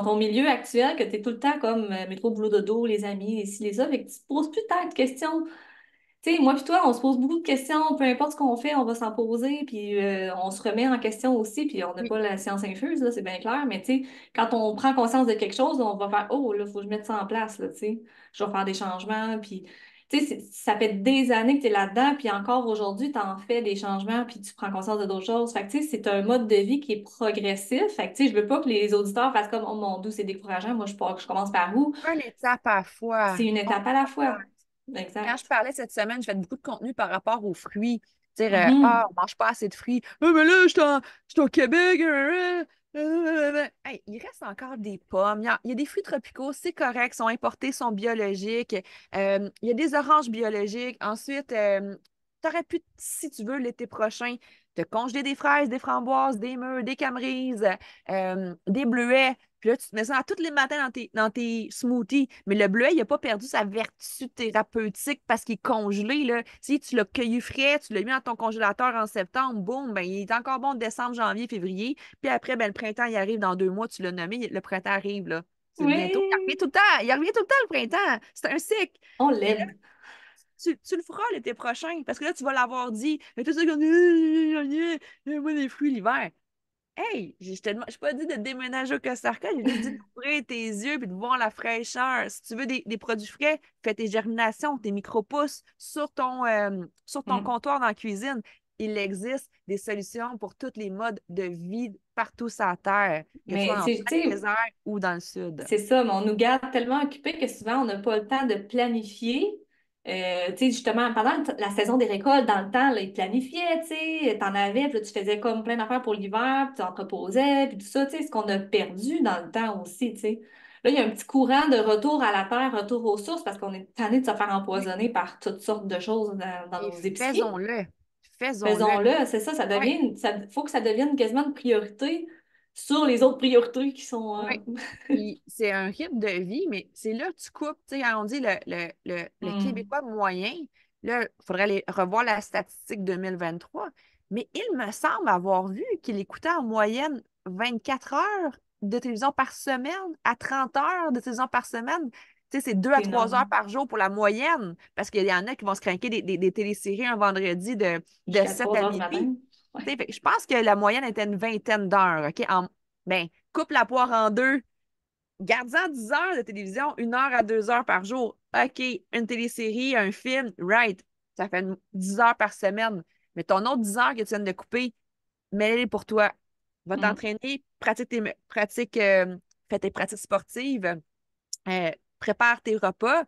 ton milieu actuel que tu es tout le temps comme métro, boulot, dodo, les amis, les ci, les ça, fait que tu te poses plus tant de questions. Tu sais, moi puis toi, on se pose beaucoup de questions, peu importe ce qu'on fait, on va s'en poser, puis on se remet en question aussi, puis on n'a Oui, pas la science infuse, là, c'est bien clair, mais tu sais, quand on prend conscience de quelque chose, on va faire, oh, là, faut que je mette ça en place, là, tu sais, je vais faire des changements, puis Tu sais, ça fait des années que tu es là-dedans, puis encore aujourd'hui, tu en fais des changements, puis tu prends conscience de d'autres choses. Fait que, tu sais, c'est un mode de vie qui est progressif. Fait que, tu sais, je veux pas que les auditeurs fassent comme, oh mon Dieu, c'est décourageant. Moi, je commence par où? Une étape à la fois. C'est une étape à la fois. Quand je Exact. parlais cette semaine, je fais beaucoup de contenu par rapport aux fruits. Dire, Mhm. on mange pas assez de fruits. Ah, mais là, je suis au Québec. Hey, il reste encore des pommes. Il y a des fruits tropicaux, c'est correct, sont importés, sont biologiques. Il y a des oranges biologiques. Ensuite, tu aurais pu, si tu veux, l'été prochain, te congeler des fraises, des framboises, des mûres, des camerises, des bleuets. Puis là, tu te mets ça tous les matins dans tes smoothies. Mais le bleuet, il n'a pas perdu sa vertu thérapeutique parce qu'il est congelé, là. Si tu l'as cueilli frais, tu l'as mis dans ton congélateur en septembre, boum, ben, il est encore bon de décembre, janvier, février. Puis après, ben, le printemps, il arrive dans 2 mois, tu l'as nommé, le printemps arrive, là. C'est bientôt. Il revient Oui, tout le temps. Il revient tout le temps, le printemps. C'est un cycle. on Mais là, l'aime. tu le feras l'été prochain parce que là, tu vas l'avoir dit. Mais tout ça, comme, moi, les fruits l'hiver. Hey, je pas dit de déménager au Costa Rica, j'ai juste dit d'ouvrir tes yeux et de voir la fraîcheur. Si tu veux des produits frais, fais tes germinations, tes micro-pousses sur ton Mm. comptoir dans la cuisine. Il existe des solutions pour tous les modes de vie partout sur la Terre, que tu sois Mais, en tu plein sais, désert ou dans le sud. c'est ça, mais on nous garde tellement occupés que souvent, on n'a pas le temps de planifier. Tu sais, justement, pendant la saison des récoltes, dans le temps, là, ils planifiaient, tu sais, t'en avais, puis là, tu faisais comme plein d'affaires pour l'hiver, puis tu entreposais, puis tout ça, tu sais, ce qu'on a perdu dans le temps aussi, tu sais. Là, il y a un petit courant de retour à la terre, retour aux sources, parce qu'on est tanné de se faire Oui. empoisonner par toutes sortes de choses dans Et nos épiceries. faisons-le. Faisons-le. Faisons-le, c'est ça, Oui. faut que ça devienne quasiment une priorité sur les autres priorités qui sont... Oui. Puis c'est un rythme de vie, mais c'est là que tu coupes. Tu sais, quand on dit le Hmm. Québécois moyen, là, il faudrait revoir la statistique 2023, mais il me semble avoir vu qu'il écoutait en moyenne 24 heures de télévision par semaine à 30 heures de télévision par semaine. Tu sais, c'est 2 à C'est 3 heures énorme. par jour pour la moyenne, parce qu'il y en a qui vont se craquer des téléséries un vendredi de Jusqu'à 7 à 3 heures du minuit. matin. Ouais. Tu sais, fait que je pense que la moyenne était une vingtaine d'heures, OK? Ben, coupe la poire en deux, garde-en 10 heures de télévision, 1 heure à 2 heures par jour. OK, une télésérie, un film, right. Ça fait 10 heures par semaine. Mais ton autre 10 heures que tu viens de couper, mets-les pour toi. Va Mm. t'entraîner, fais tes pratiques sportives, prépare tes repas,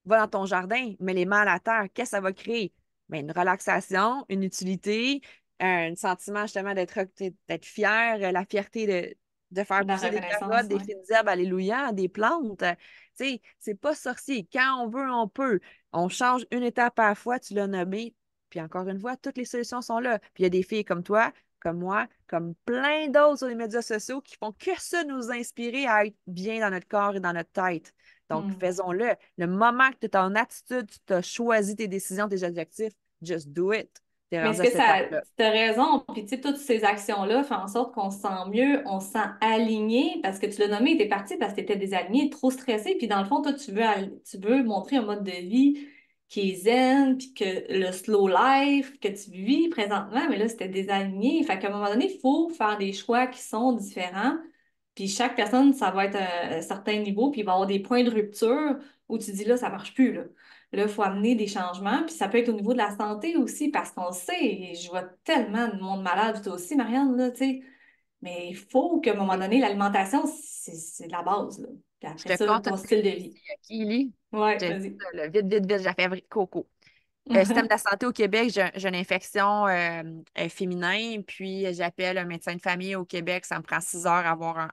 va dans ton jardin, mets les mains à la terre. Qu'est-ce que ça va créer? Ben, une relaxation, une utilité, un sentiment justement d'être fier, la fierté de faire La pousser des carottes, reconnaissance, des ouais. fines herbes, alléluia, des plantes. Tu sais, c'est pas sorcier. Quand on veut, on peut. On change une étape à la fois, tu l'as nommé. Puis encore une fois, toutes les solutions sont là. Puis il y a des filles comme toi, comme moi, comme plein d'autres sur les médias sociaux qui font que ça nous inspirer à être bien dans notre corps et dans notre tête. Donc, Mm. faisons-le. Le moment que tu es en attitude, tu as choisi tes décisions, tes objectifs, just do it. Tu es Mais rendu est-ce à que cette ça, étape-là. t'as raison, puis tu sais, toutes ces actions-là font en sorte qu'on se sent mieux, on se sent aligné, parce que tu l'as nommé, t'es parti parce que t'étais désaligné, trop stressé, puis dans le fond, toi, tu veux montrer un mode de vie qui est zen, puis que le slow life que tu vis présentement, mais là, c'était désaligné. Fait qu'à un moment donné, il faut faire des choix qui sont différents, puis chaque personne, ça va être un certain niveau, puis il va y avoir des points de rupture où tu dis là, ça marche plus, là. Là, il faut amener des changements. Puis ça peut être au niveau de la santé aussi, parce qu'on le sait, et je vois tellement de monde malade, toi aussi, Marianne, là, tu sais. Mais il faut qu'à un moment Oui. donné, l'alimentation, c'est de la base, là. Puis Je après te ça, conte ton une style de péripétie, vie. OK, Lily? Ouais, Je te dis vas-y. ça, là, vite, vite, vite, j'ai fait coco. Système de la santé au Québec, j'ai une infection féminin, puis j'appelle un médecin de famille au Québec. Ça me prend 6 heures à avoir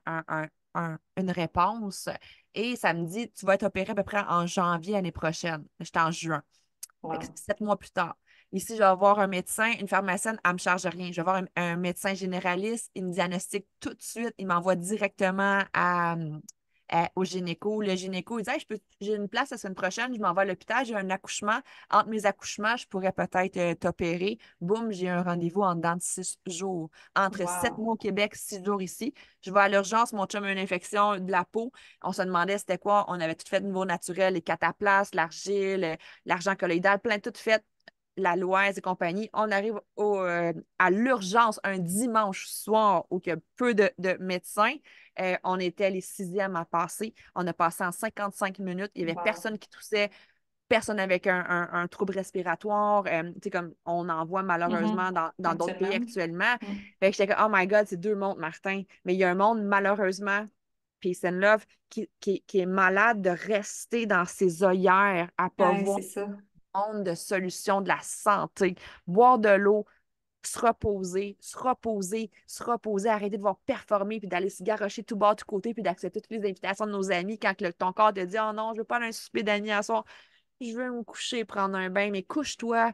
une réponse. Et ça me dit, tu vas être opéré à peu près en janvier l'année prochaine. J'étais en juin. Fait que Wow. 7 mois plus tard. Ici, je vais avoir un médecin, une pharmacienne, elle ne me charge rien. Je vais avoir un médecin généraliste, il me diagnostique tout de suite, il m'envoie directement au gynéco. Le gynéco, il dit, hey, j'ai une place la semaine prochaine, je m'en vais à l'hôpital, j'ai un accouchement. Entre mes accouchements, je pourrais peut-être t'opérer. Boum, j'ai un rendez-vous en dedans de 6 jours. Entre 7 mois Wow. au Québec, 6 jours ici. Je vais à l'urgence, mon chum a une infection de la peau. On se demandait c'était quoi. On avait tout fait de niveau naturel, les cataplasmes, l'argile, l'argent colloïdal, plein de tout fait, la Loise et compagnie. On arrive à l'urgence un dimanche soir où il y a peu de médecins. On était les 6e à passer. On a passé en 55 minutes. Il n'y avait Wow. personne qui toussait, personnes avec un trouble respiratoire. Tu sais, comme on en voit malheureusement Mhm. dans d'autres pays Actuellement. actuellement. Mm. Fait que j'étais comme, oh my God, c'est deux mondes, Martin. Mais il y a un monde, malheureusement, peace and love, qui est malade de rester dans ses œillères à pas Ouais, voir c'est ça. le monde de solutions de la santé, boire de l'eau, se reposer, se reposer, arrêter de voir performer puis d'aller se garrocher tout bas, tout côté puis d'accepter toutes les invitations de nos amis quand ton corps te dit oh non, je veux pas aller à un souper d'amis à soir, je veux me coucher, prendre un bain, mais couche-toi,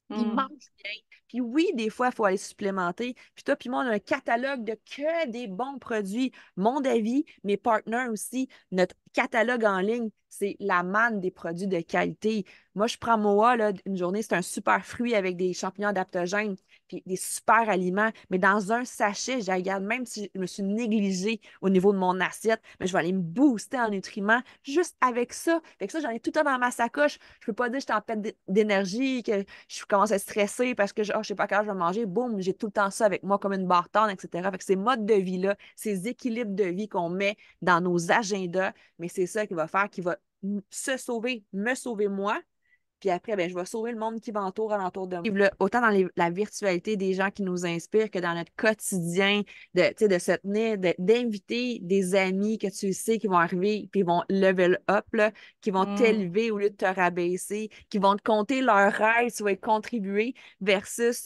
puis mange Mm. bien. Puis oui, des fois, il faut aller supplémenter. Puis toi, puis moi, on a un catalogue de que des bons produits. Mon avis, mes partenaires aussi, notre catalogue en ligne, c'est la manne des produits de qualité. Moi, je prends Moa, là, une journée, c'est un super fruit avec des champignons adaptogènes, puis des super aliments. Mais dans un sachet, je regarde, même si je me suis négligée au niveau de mon assiette, mais je vais aller me booster en nutriments juste avec ça. Fait que ça, j'en ai tout le temps dans ma sacoche. Je peux pas dire que je suis en perte d'énergie, que je commence à stresser parce que je sais pas quand je vais manger. Boum, j'ai tout le temps ça avec moi comme une barre-tendre, etc. Fait que ces modes de vie-là, ces équilibres de vie qu'on met dans nos agendas, mais c'est ça qui va faire, qui va se sauver, me sauver moi, puis après, ben, je vais sauver le monde qui m'entoure alentour de moi. Là, autant dans la virtualité des gens qui nous inspirent que dans notre quotidien, tu sais, de se tenir, d'inviter des amis que tu sais qui vont arriver puis ils vont level up, là, qui vont Mm. t'élever au lieu de te rabaisser, qui vont te compter leurs rêves, tu vas y contribuer versus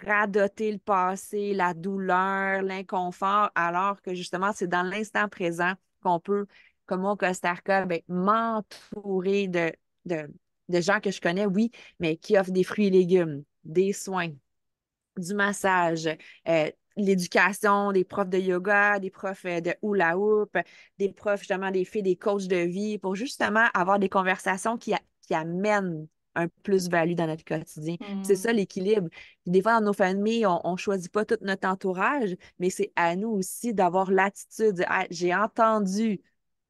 radoter le passé, la douleur, l'inconfort, alors que justement, c'est dans l'instant présent qu'on peut, comme moi au Costa Rica, ben, m'entourer de de gens que je connais, oui, mais qui offrent des fruits et légumes, des soins, du massage, l'éducation, des profs de yoga, des profs de hula hoop, des profs justement, des filles, des coachs de vie, pour justement avoir des conversations qui amènent un plus-value dans notre quotidien. C'est ça Mm. l'équilibre. Des fois, dans nos familles, on ne choisit pas tout notre entourage, mais c'est à nous aussi d'avoir l'attitude de, ah, j'ai entendu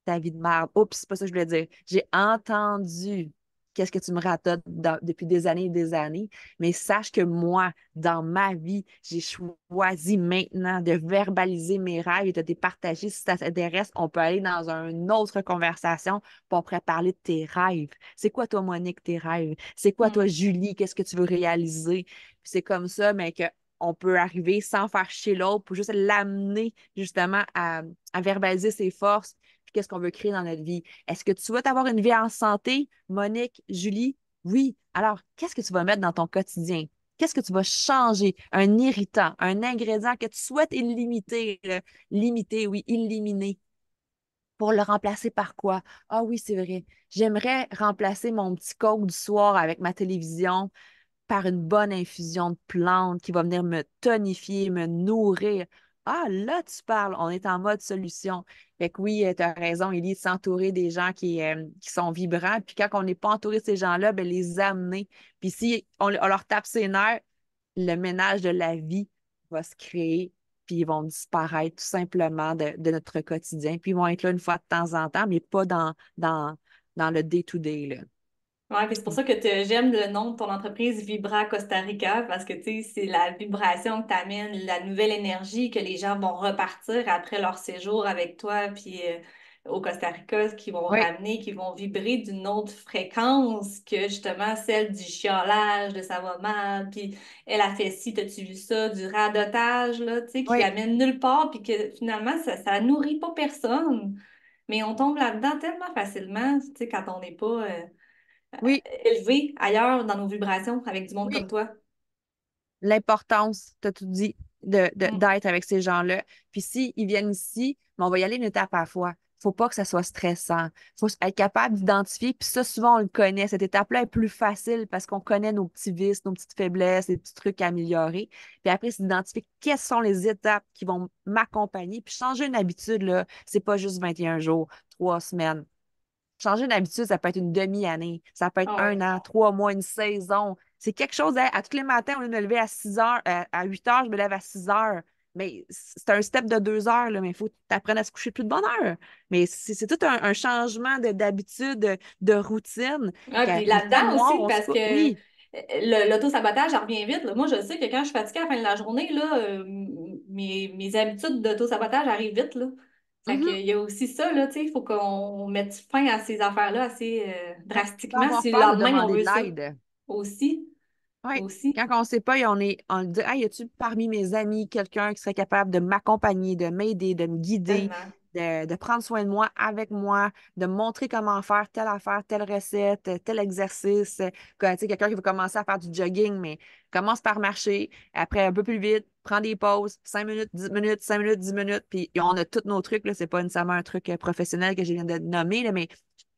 ta vie de merde. Oups, c'est pas ça que je voulais dire. J'ai entendu qu'est-ce que tu me racontes depuis des années et des années, mais sache que moi, dans ma vie, j'ai choisi maintenant de verbaliser mes rêves et de les partager. Si ça t'intéresse, on peut aller dans une autre conversation pour après parler de tes rêves. C'est quoi, toi, Monique, tes rêves? C'est quoi, toi, Mm. Julie? Qu'est-ce que tu veux réaliser? Puis c'est comme ça, mais que on peut arriver sans faire chier l'autre pour juste l'amener justement à verbaliser ses forces puis qu'est-ce qu'on veut créer dans notre vie. Est-ce que tu souhaites avoir une vie en santé, Monique, Julie? Oui. Alors, qu'est-ce que tu vas mettre dans ton quotidien? Qu'est-ce que tu vas changer? Un irritant, un ingrédient que tu souhaites limiter, limiter, oui, éliminer. Pour le remplacer par quoi? Ah oui, c'est vrai. J'aimerais remplacer mon petit coke du soir avec ma télévision par une bonne infusion de plantes qui va venir me tonifier, me nourrir. Ah, là, tu parles, on est en mode solution. Fait que oui, tu as raison, il est de s'entourer des gens qui sont vibrants. Puis quand on n'est pas entouré de ces gens-là, ben, les amener. Puis si on leur tape ses nerfs, le ménage de la vie va se créer, puis ils vont disparaître tout simplement de notre quotidien. Puis ils vont être là une fois de temps en temps, mais pas dans le day-to-day, là. Ouais, puis c'est pour ça que j'aime le nom de ton entreprise Vibra Costa Rica parce que tu sais, c'est la vibration que t'amènes, la nouvelle énergie que les gens vont repartir après leur séjour avec toi, puis au Costa Rica, qui vont Oui, ramener, qui vont vibrer d'une autre fréquence que justement celle du chiolage, de ça va mal, puis elle a fait ci, t'as-tu vu ça, du radotage, là, tu sais, qui oui, amène nulle part, puis que finalement, ça nourrit pas personne. Mais on tombe là-dedans tellement facilement, tu sais, quand on n'est pas oui, élevé ailleurs dans nos vibrations avec du monde oui. comme toi. L'importance, tu as tout dit, Mm. d'être avec ces gens-là. Puis s'ils viennent ici, mais on va y aller une étape à la fois. Faut pas que ça soit stressant. Faut être capable d'identifier. Puis ça, souvent, on le connaît. Cette étape-là est plus facile parce qu'on connaît nos petits vices, nos petites faiblesses, les petits trucs à améliorer. Puis après, c'est d'identifier quelles sont les étapes qui vont m'accompagner. Puis changer une habitude, là, c'est pas juste 21 jours, 3 semaines. Changer une habitude, ça peut être une demi-année, ça peut être Ah un ouais. an, 3 mois, une saison. C'est quelque chose, hein, à tous les matins, au lieu de me lever à 6 heures, à 8 heures, je me lève à 6 heures. Mais c'est un step de 2 heures, là, mais il faut que tu apprennes à se coucher plus de bonne heure. Mais c'est tout un changement d'habitude, de routine. Ah, puis Les temps là-dedans noirs, aussi, on se parce que couche. Oui, l'auto-sabotage, ça revient vite, là. Moi, je sais que quand je suis fatiguée à la fin de la journée, là, mes habitudes d'auto-sabotage arrivent vite, là. Fait Mhm. qu'il y a aussi ça, là, tu sais, il faut qu'on mette fin à ces affaires-là assez Ouais. Pas drastiquement avoir si le peur de lendemain on demander veut de ça l'aide. aussi. Oui. Aussi, Quand on ne sait pas, on dit, ah, y a-tu parmi mes amis quelqu'un qui serait capable de m'accompagner, de m'aider, de me guider, tellement. de prendre soin de moi avec moi, de me montrer comment faire telle affaire, telle recette, tel exercice. Tu sais, quelqu'un qui veut commencer à faire du jogging, mais commence par marcher, après un peu plus vite, prends des pauses, 5 minutes, 10 minutes, 5 minutes, 10 minutes, puis on a tous nos trucs, là, c'est pas nécessairement un truc professionnel que je viens de nommer, là, mais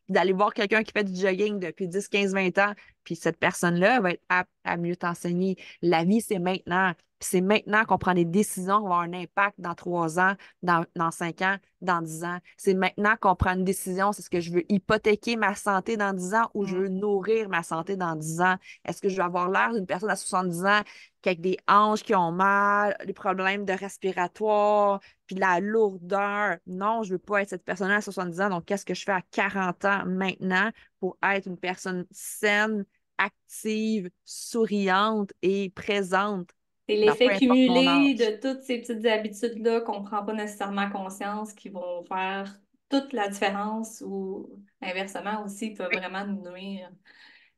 d'aller voir quelqu'un qui fait du jogging depuis 10, 15, 20 ans, puis cette personne-là va être apte à mieux t'enseigner. La vie, c'est maintenant. Puis c'est maintenant qu'on prend des décisions qui vont avoir un impact dans 3 ans, dans 5 ans, dans 10 ans. C'est maintenant qu'on prend une décision. C'est ce que je veux hypothéquer ma santé dans 10 ans ou je veux Mm. nourrir ma santé dans 10 ans. Est-ce que je veux avoir l'air d'une personne à 70 ans qui a des hanches qui ont mal, des problèmes de respiratoire, puis de la lourdeur? Non, je veux pas être cette personne-là à 70 ans. Donc, qu'est-ce que je fais à 40 ans maintenant pour être une personne saine, active, souriante et présente C'est dans peu l'effet importe mon cumulé âge? de toutes ces petites habitudes-là qu'on ne prend pas nécessairement conscience qui vont faire toute la différence ou inversement aussi peuvent Oui, vraiment nous nuire.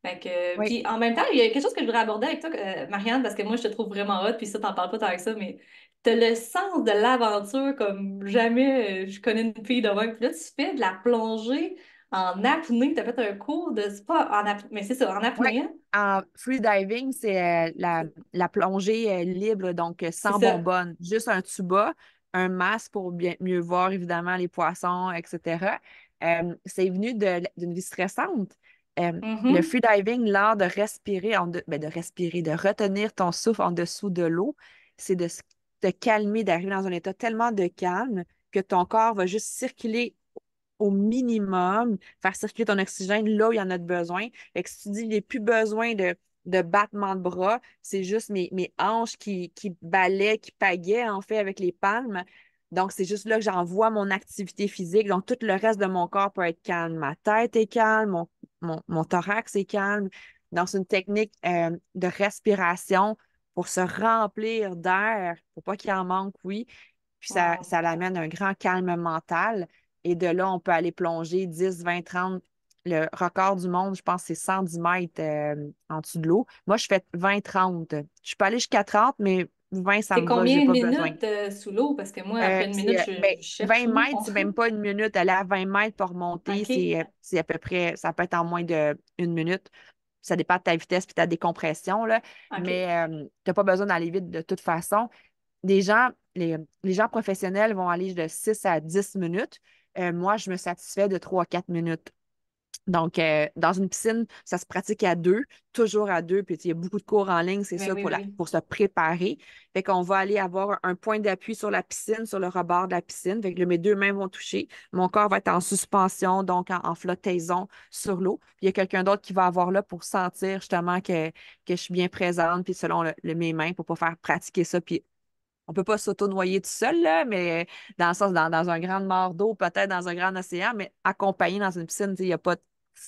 Fait que, oui, puis en même temps, il y a quelque chose que je voudrais aborder avec toi, Marianne, parce que moi, je te trouve vraiment hot, puis ça, t'en parles pas tant que ça, mais t'as le sens de l'aventure comme jamais je connais une fille de même. Puis là, tu fais de la plongée en apnée. T'as fait un cours de sport en apnée, mais c'est ça, en oui. apnée, hein? En freediving, c'est la plongée libre, donc C'est sans ça. bonbonne. Juste un tuba, un masque pour bien, mieux voir évidemment les poissons, etc. C'est venu d'une vie stressante. Le Mhm. freediving, l'art de respirer, de respirer, de retenir ton souffle en dessous de l'eau, c'est de te calmer, d'arriver dans un état tellement de calme que ton corps va juste circuler au minimum, faire circuler ton oxygène là où il y en a de besoin. Fait que si tu dis, il n'y a plus besoin de battements de bras, c'est juste mes hanches qui balaient, qui pagaient, en fait, avec les palmes. Donc, c'est juste là que j'envoie mon activité physique. Donc, tout le reste de mon corps peut être calme. Ma tête est calme, mon thorax est calme. Donc, c'est une technique de respiration pour se remplir d'air, pour pas qu'il en manque, oui. Puis Wow. ça l'amène un grand calme mental. Et de là, on peut aller plonger 10, 20, 30. Le record du monde, je pense, c'est 110 mètres en dessous de l'eau. Moi, je fais 20, 30. Je peux aller jusqu'à 30, mais 20, ça C'est me va, j'ai combien de pas besoin. minutes sous l'eau? Parce que moi, après une minute, Ben, je 20 cherche où. mètres, c'est même pas une minute. Aller à 20 mètres pour remonter, OK. c'est à peu près, ça peut être en moins d'une minute. Ça dépend de ta vitesse et de ta décompression, là. OK. Mais tu n'as pas besoin d'aller vite de toute façon. Les gens professionnels vont aller de 6 à 10 minutes. Moi, je me satisfais de 3 à 4 minutes. Donc, dans une piscine, ça se pratique à deux, toujours à deux. Puis, il y a beaucoup de cours en ligne, c'est Ben ça, oui, oui, oui. pour se préparer. Fait qu'on va aller avoir un point d'appui sur la piscine, sur le rebord de la piscine. Fait que là, mes deux mains vont toucher. Mon corps va être en suspension, donc en flottaison sur l'eau. Puis, il y a quelqu'un d'autre qui va avoir là pour sentir justement que je suis bien présente, puis selon mes mains, pour pas faire pratiquer ça. Puis, on peut pas s'auto-noyer tout seul, là, mais dans le sens, dans un grand mare d'eau, peut-être dans un grand océan, mais accompagné dans une piscine, tu sais, il n'y a pas de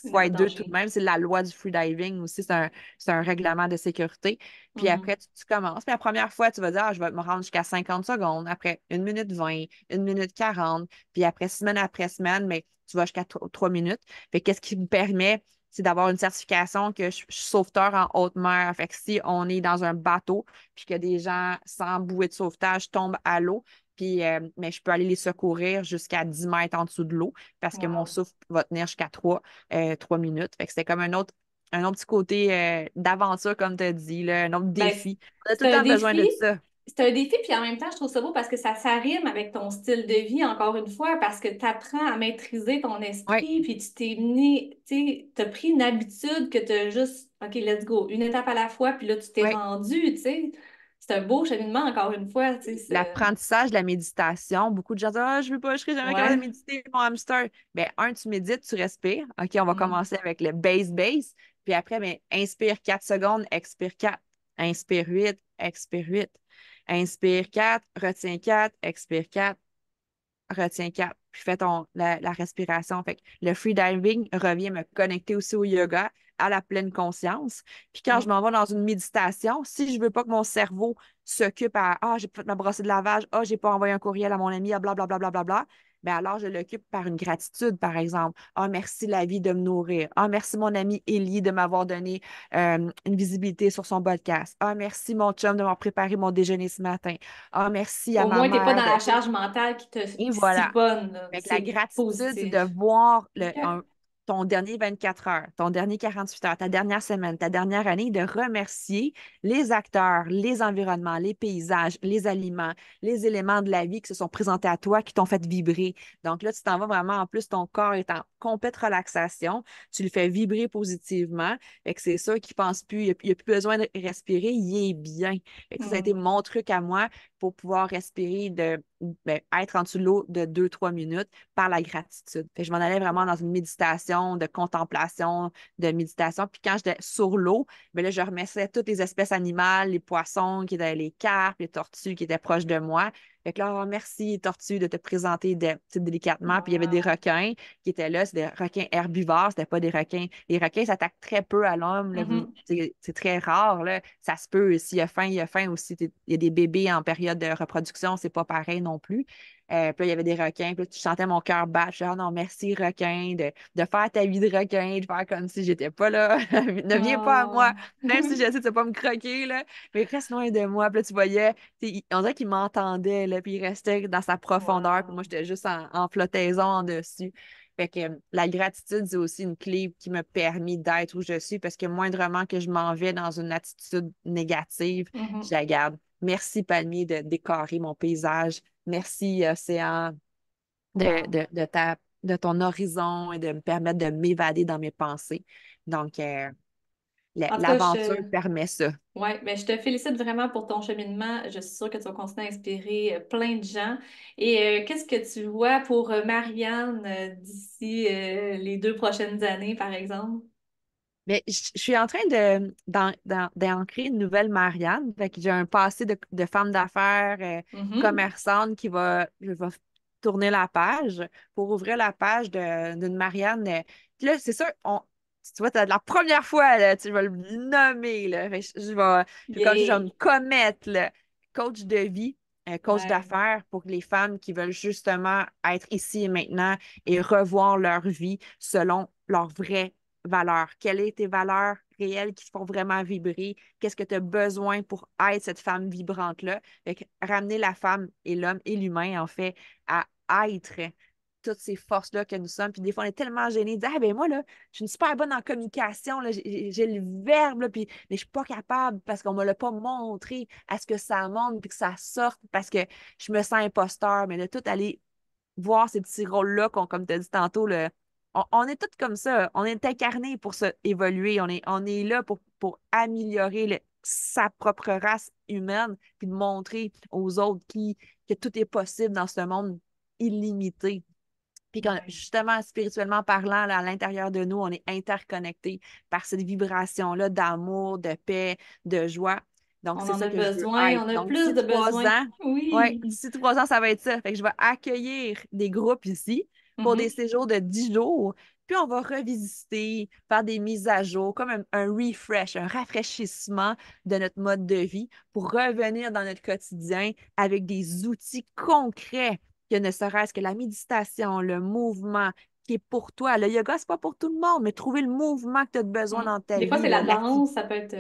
Il n'y a pas fois de deux tout de danger. même. C'est la loi du freediving aussi, c'est un règlement de sécurité. Puis après, Mhm. tu commences. Puis la première fois, tu vas dire, ah, je vais me rendre jusqu'à 50 secondes. Après, 1 minute 20, 1 minute 40. Puis après semaine, mais tu vas jusqu'à 3 minutes. Fait qu'est-ce qui me permet, c'est d'avoir une certification que je suis sauveteur en haute mer. Fait que si on est dans un bateau, puis que des gens sans bouée de sauvetage tombent à l'eau, puis, mais je peux aller les secourir jusqu'à 10 mètres en dessous de l'eau parce que mon Wow. souffle va tenir jusqu'à 3 minutes. Fait que c'était comme un autre petit côté d'aventure, comme tu as dit, là, un autre Ben, défi. On a tout c'est le un temps besoin défi. de ça. C'est un défi, puis en même temps, je trouve ça beau parce que ça rime avec ton style de vie, encore une fois, parce que tu apprends à maîtriser ton Oui, esprit, puis tu t'es mis, tu sais, t'as pris une habitude que tu as juste, OK, let's go, une étape à la fois, puis là, tu t'es oui. rendu, tu sais. C'est un beau cheminement, encore une fois, tu sais. L'apprentissage de la méditation, beaucoup de gens disent, ah, je veux pas, je serai jamais capable de Ouais. méditer, mon hamster. Ben, tu médites, tu respires. OK, on va Mhm. commencer avec le base. Puis après, ben, inspire 4 secondes, expire 4. Inspire 8, expire 8. Inspire 4, retiens 4, expire 4, retiens 4. Puis fais la respiration. Fait que le freediving revient me connecter aussi au yoga, à la pleine conscience. Puis quand je Mhm. m'en vais dans une méditation, si je veux pas que mon cerveau s'occupe à, ah, j'ai pas fait ma brossée de lavage, ah, j'ai pas envoyé un courriel à mon ami, ah, blablabla, bla, bla, bla, bla, ben alors je l'occupe par une gratitude, par exemple. Ah, merci la vie de me nourrir. Ah, merci mon ami Élie de m'avoir donné une visibilité sur son podcast. Ah, merci mon chum de m'avoir préparé mon déjeuner ce matin. Ah, merci à Au ma moins, t'es pas mère. dans la charge mentale qui te Et voilà. siphonne, là. Fait que la C'est gratitude, c'est de positif. voir OK. ton dernier 24 heures, ton dernier 48 heures, ta dernière semaine, ta dernière année, de remercier les acteurs, les environnements, les paysages, les aliments, les éléments de la vie qui se sont présentés à toi, qui t'ont fait vibrer. Donc là, tu t'en vas vraiment, en plus, ton corps est en complète relaxation, tu le fais vibrer positivement. Fait que c'est ça qui pense plus, il n'y a plus besoin de respirer, il est bien. Fait que ça a été Hmm. mon truc à moi pour pouvoir respirer ben, être en dessous de l'eau de 2, 3 minutes par la gratitude. Fait que je m'en allais vraiment dans Wow. une méditation, de contemplation, de méditation. Puis quand j'étais sur l'eau, ben là, je remerciais toutes les espèces animales, les poissons qui étaient les carpes, les tortues qui étaient proches de moi. Fait que là, oh, merci, tortue, de te présenter délicatement. Puis il y avait des Wow. requins qui étaient là. C'est des requins herbivores, c'était pas des requins. Les requins s'attaquent très peu à l'homme. Là. Mhm. C'est très rare. Là. Ça se peut. S'il y a faim, il y a faim aussi. Il y a des bébés en période de reproduction, c'est pas pareil non plus. Puis là, il y avait des requins. Puis là, tu sentais mon cœur battre. Je disais, ah non, merci, requin, de faire ta vie de requin, de faire comme si j'étais pas là. Ne viens pas à moi, Oh. même si j'essaie de pas me croquer, là. Mais reste loin de moi. Puis là, tu voyais, on dirait qu'il m'entendait, là. Puis il restait dans sa profondeur. Puis moi, Wow. j'étais juste en flottaison en dessus. Fait que la gratitude, c'est aussi une clé qui m'a permis d'être où je suis parce que moindrement que je m'en vais dans une attitude négative, je Mhm. la garde. Merci, palmier, de décorer mon paysage. Merci, océan, de, Wow. de, de, ta, de ton horizon et de me permettre de m'évader dans mes pensées. Donc, En tout cas, l'aventure permet ça. ouais, ben, je te félicite vraiment pour ton cheminement. Je suis sûre que tu vas continuer à inspirer plein de gens. Et qu'est-ce que tu vois pour Marianne d'ici les 2 prochaines années, par exemple? Mais je suis en train d'ancrer une nouvelle Marianne. Fait que j'ai un passé de femme d'affaires Mhm. commerçante je vais tourner la page pour ouvrir la page d'une Marianne. Puis là, c'est sûr, tu vois, la première fois, là, tu vas le nommer. Là. Fait que comme si je vais me Yay! commettre, là, coach de vie, coach Ouais. d'affaires pour les femmes qui veulent justement être ici et maintenant et revoir leur vie selon leurs vraies valeurs. Quelles sont tes valeurs réelles qui te font vraiment vibrer? Qu'est-ce que tu as besoin pour être cette femme vibrante-là? Fait que ramener la femme et l'homme et l'humain, en fait, à être toutes ces forces-là que nous sommes. Puis des fois, on est tellement gênés de dire, ah ben moi, là, je suis une super bonne en communication, là, j'ai le verbe, là, puis, mais je suis pas capable parce qu'on me l'a pas montré à ce que ça monte puis que ça sorte parce que je me sens imposteur. Mais de tout aller voir ces petits rôles-là, comme tu as dit tantôt, on est tous comme ça. On est incarnés pour se évoluer. On est là pour améliorer sa propre race humaine, puis de montrer aux autres que tout est possible dans ce monde illimité. Puis Ouais. justement, spirituellement parlant, là, à l'intérieur de nous, on est interconnectés par cette vibration-là d'amour, de paix, de joie. Donc, On c'est en ça a que je veux besoin, être. on a Donc, plus d'ici de 3 besoin. ans, ouais, Oui. d'ici 3 ans, ça va être ça. Fait que je vais accueillir des groupes ici pour des Mhm. séjours de 10 jours. Puis on va revisiter, faire des mises à jour, comme un refresh, un rafraîchissement de notre mode de vie pour revenir dans notre quotidien avec des outils concrets que ne serait-ce que la méditation, le mouvement qui est pour toi. Le yoga, c'est pas pour tout le monde, mais trouver le mouvement que tu as besoin Mm. dans ta Des fois, vie, c'est la l'activité. danse, ça peut être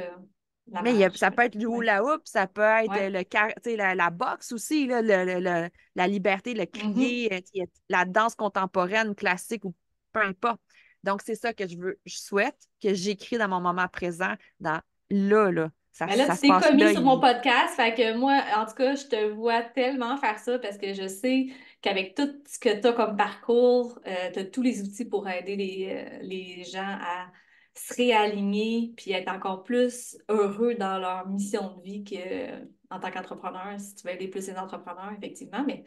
la Mais marche. ça peut être le Ouais. hula hoop, ça peut être Ouais. tu sais, la boxe aussi, là, la liberté, le Mhm. crier, la danse contemporaine, classique ou peu importe. Donc, c'est ça que je souhaite, que j'écris dans mon moment présent, dans là. Ben là, Ça tu se t'es passe commis là. sur mon podcast, fait que moi, en tout cas, je te vois tellement faire ça parce que je sais qu'avec tout ce que tu as comme parcours, tu as tous les outils pour aider les gens à se réaligner puis être encore plus heureux dans leur mission de vie en tant qu'entrepreneur, si tu veux aider plus les entrepreneurs, effectivement. Mais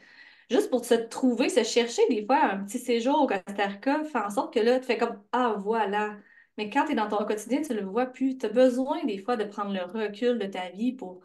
juste pour se trouver, se chercher des fois un petit séjour au Costa Rica, fait en sorte que là, tu fais comme Ah, voilà. Mais quand tu es dans ton quotidien, tu le vois plus. Tu as besoin des fois de prendre le recul de ta vie pour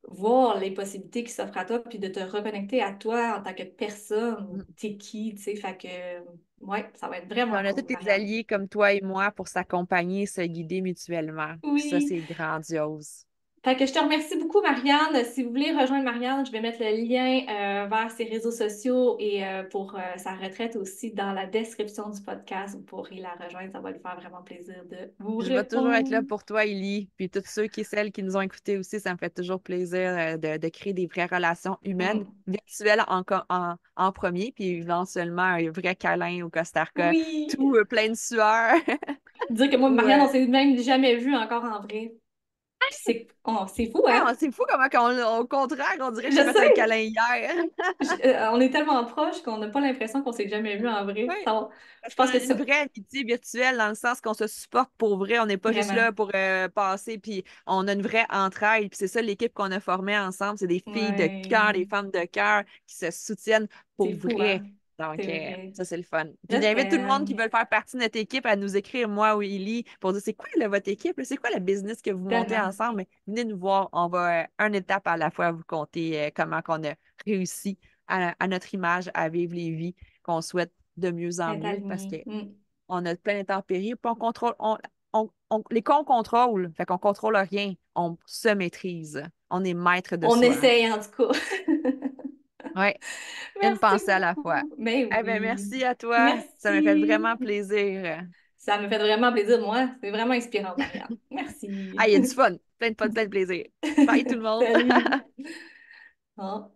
voir les possibilités qui s'offrent à toi, puis de te reconnecter à toi en tant que personne. Mm. T'es qui, tu sais. Fait que, ouais, ça va être Puis vraiment on a tous cool, les Marianne. alliés comme toi et moi pour s'accompagner, se guider mutuellement. Puis ça, Oui. c'est grandiose. Fait que je te remercie beaucoup, Marianne. Si vous voulez rejoindre Marianne, je vais mettre le lien vers ses réseaux sociaux et pour sa retraite aussi dans la description du podcast. Vous pourrez la rejoindre. Ça va lui faire vraiment plaisir de vous Je vais toujours être répondre. là pour toi, Ellie. Puis tous ceux qui et celles qui nous ont écoutés aussi, ça me fait toujours plaisir de créer des vraies relations humaines, Mm. virtuelles en premier, puis éventuellement un vrai câlin au Costa Rica, Oui! tout plein de sueur. Dire que moi et Ou, Marianne, on s'est même jamais vus encore en vrai. Puis c'est fou, hein? c'est fou comment au contraire, on dirait que Je j'ai fait un sais! câlin hier. On est tellement proches qu'on n'a pas l'impression qu'on s'est jamais vus en vrai. Oui. Je Parce qu'on pense que a une ça, vraie amitié virtuelle dans le sens qu'on se supporte pour vrai. On n'est pas juste vraiment. là pour passer, puis on a une vraie entraide. Puis c'est ça l'équipe qu'on a formée ensemble. C'est des filles de cœur, Ouais. des femmes de cœur qui se soutiennent C'est pour fou, vrai. hein? Donc, C'est vrai. ça, c'est le fun. Je Puis j'invite tout le monde qui t'aime. veut faire partie de notre équipe à nous écrire, moi ou Ellie, pour dire c'est quoi là, votre équipe? Là? C'est quoi le business que vous montez Tellement. ensemble? Mais venez nous voir. On va une étape à la fois vous compter comment qu'on a réussi à notre image à vivre les vies qu'on souhaite de mieux en Être mieux parce que aligné. Mm. on a plein d'intempéries, puis on contrôle, les qu'on contrôle, fait qu'on contrôle rien, on se maîtrise, on est maître de On soi. essaye, en tout cas. Ouais, une Merci pensée à la fois. beaucoup. Mais Eh bien, oui. merci à toi. Ça m'a fait Merci. vraiment plaisir. Ça me fait vraiment plaisir, moi. C'est vraiment inspirant, Marianne. Merci. Ah, il y a du fun, plein de fun, plein de plaisir. Bye tout le monde. Salut. Ah.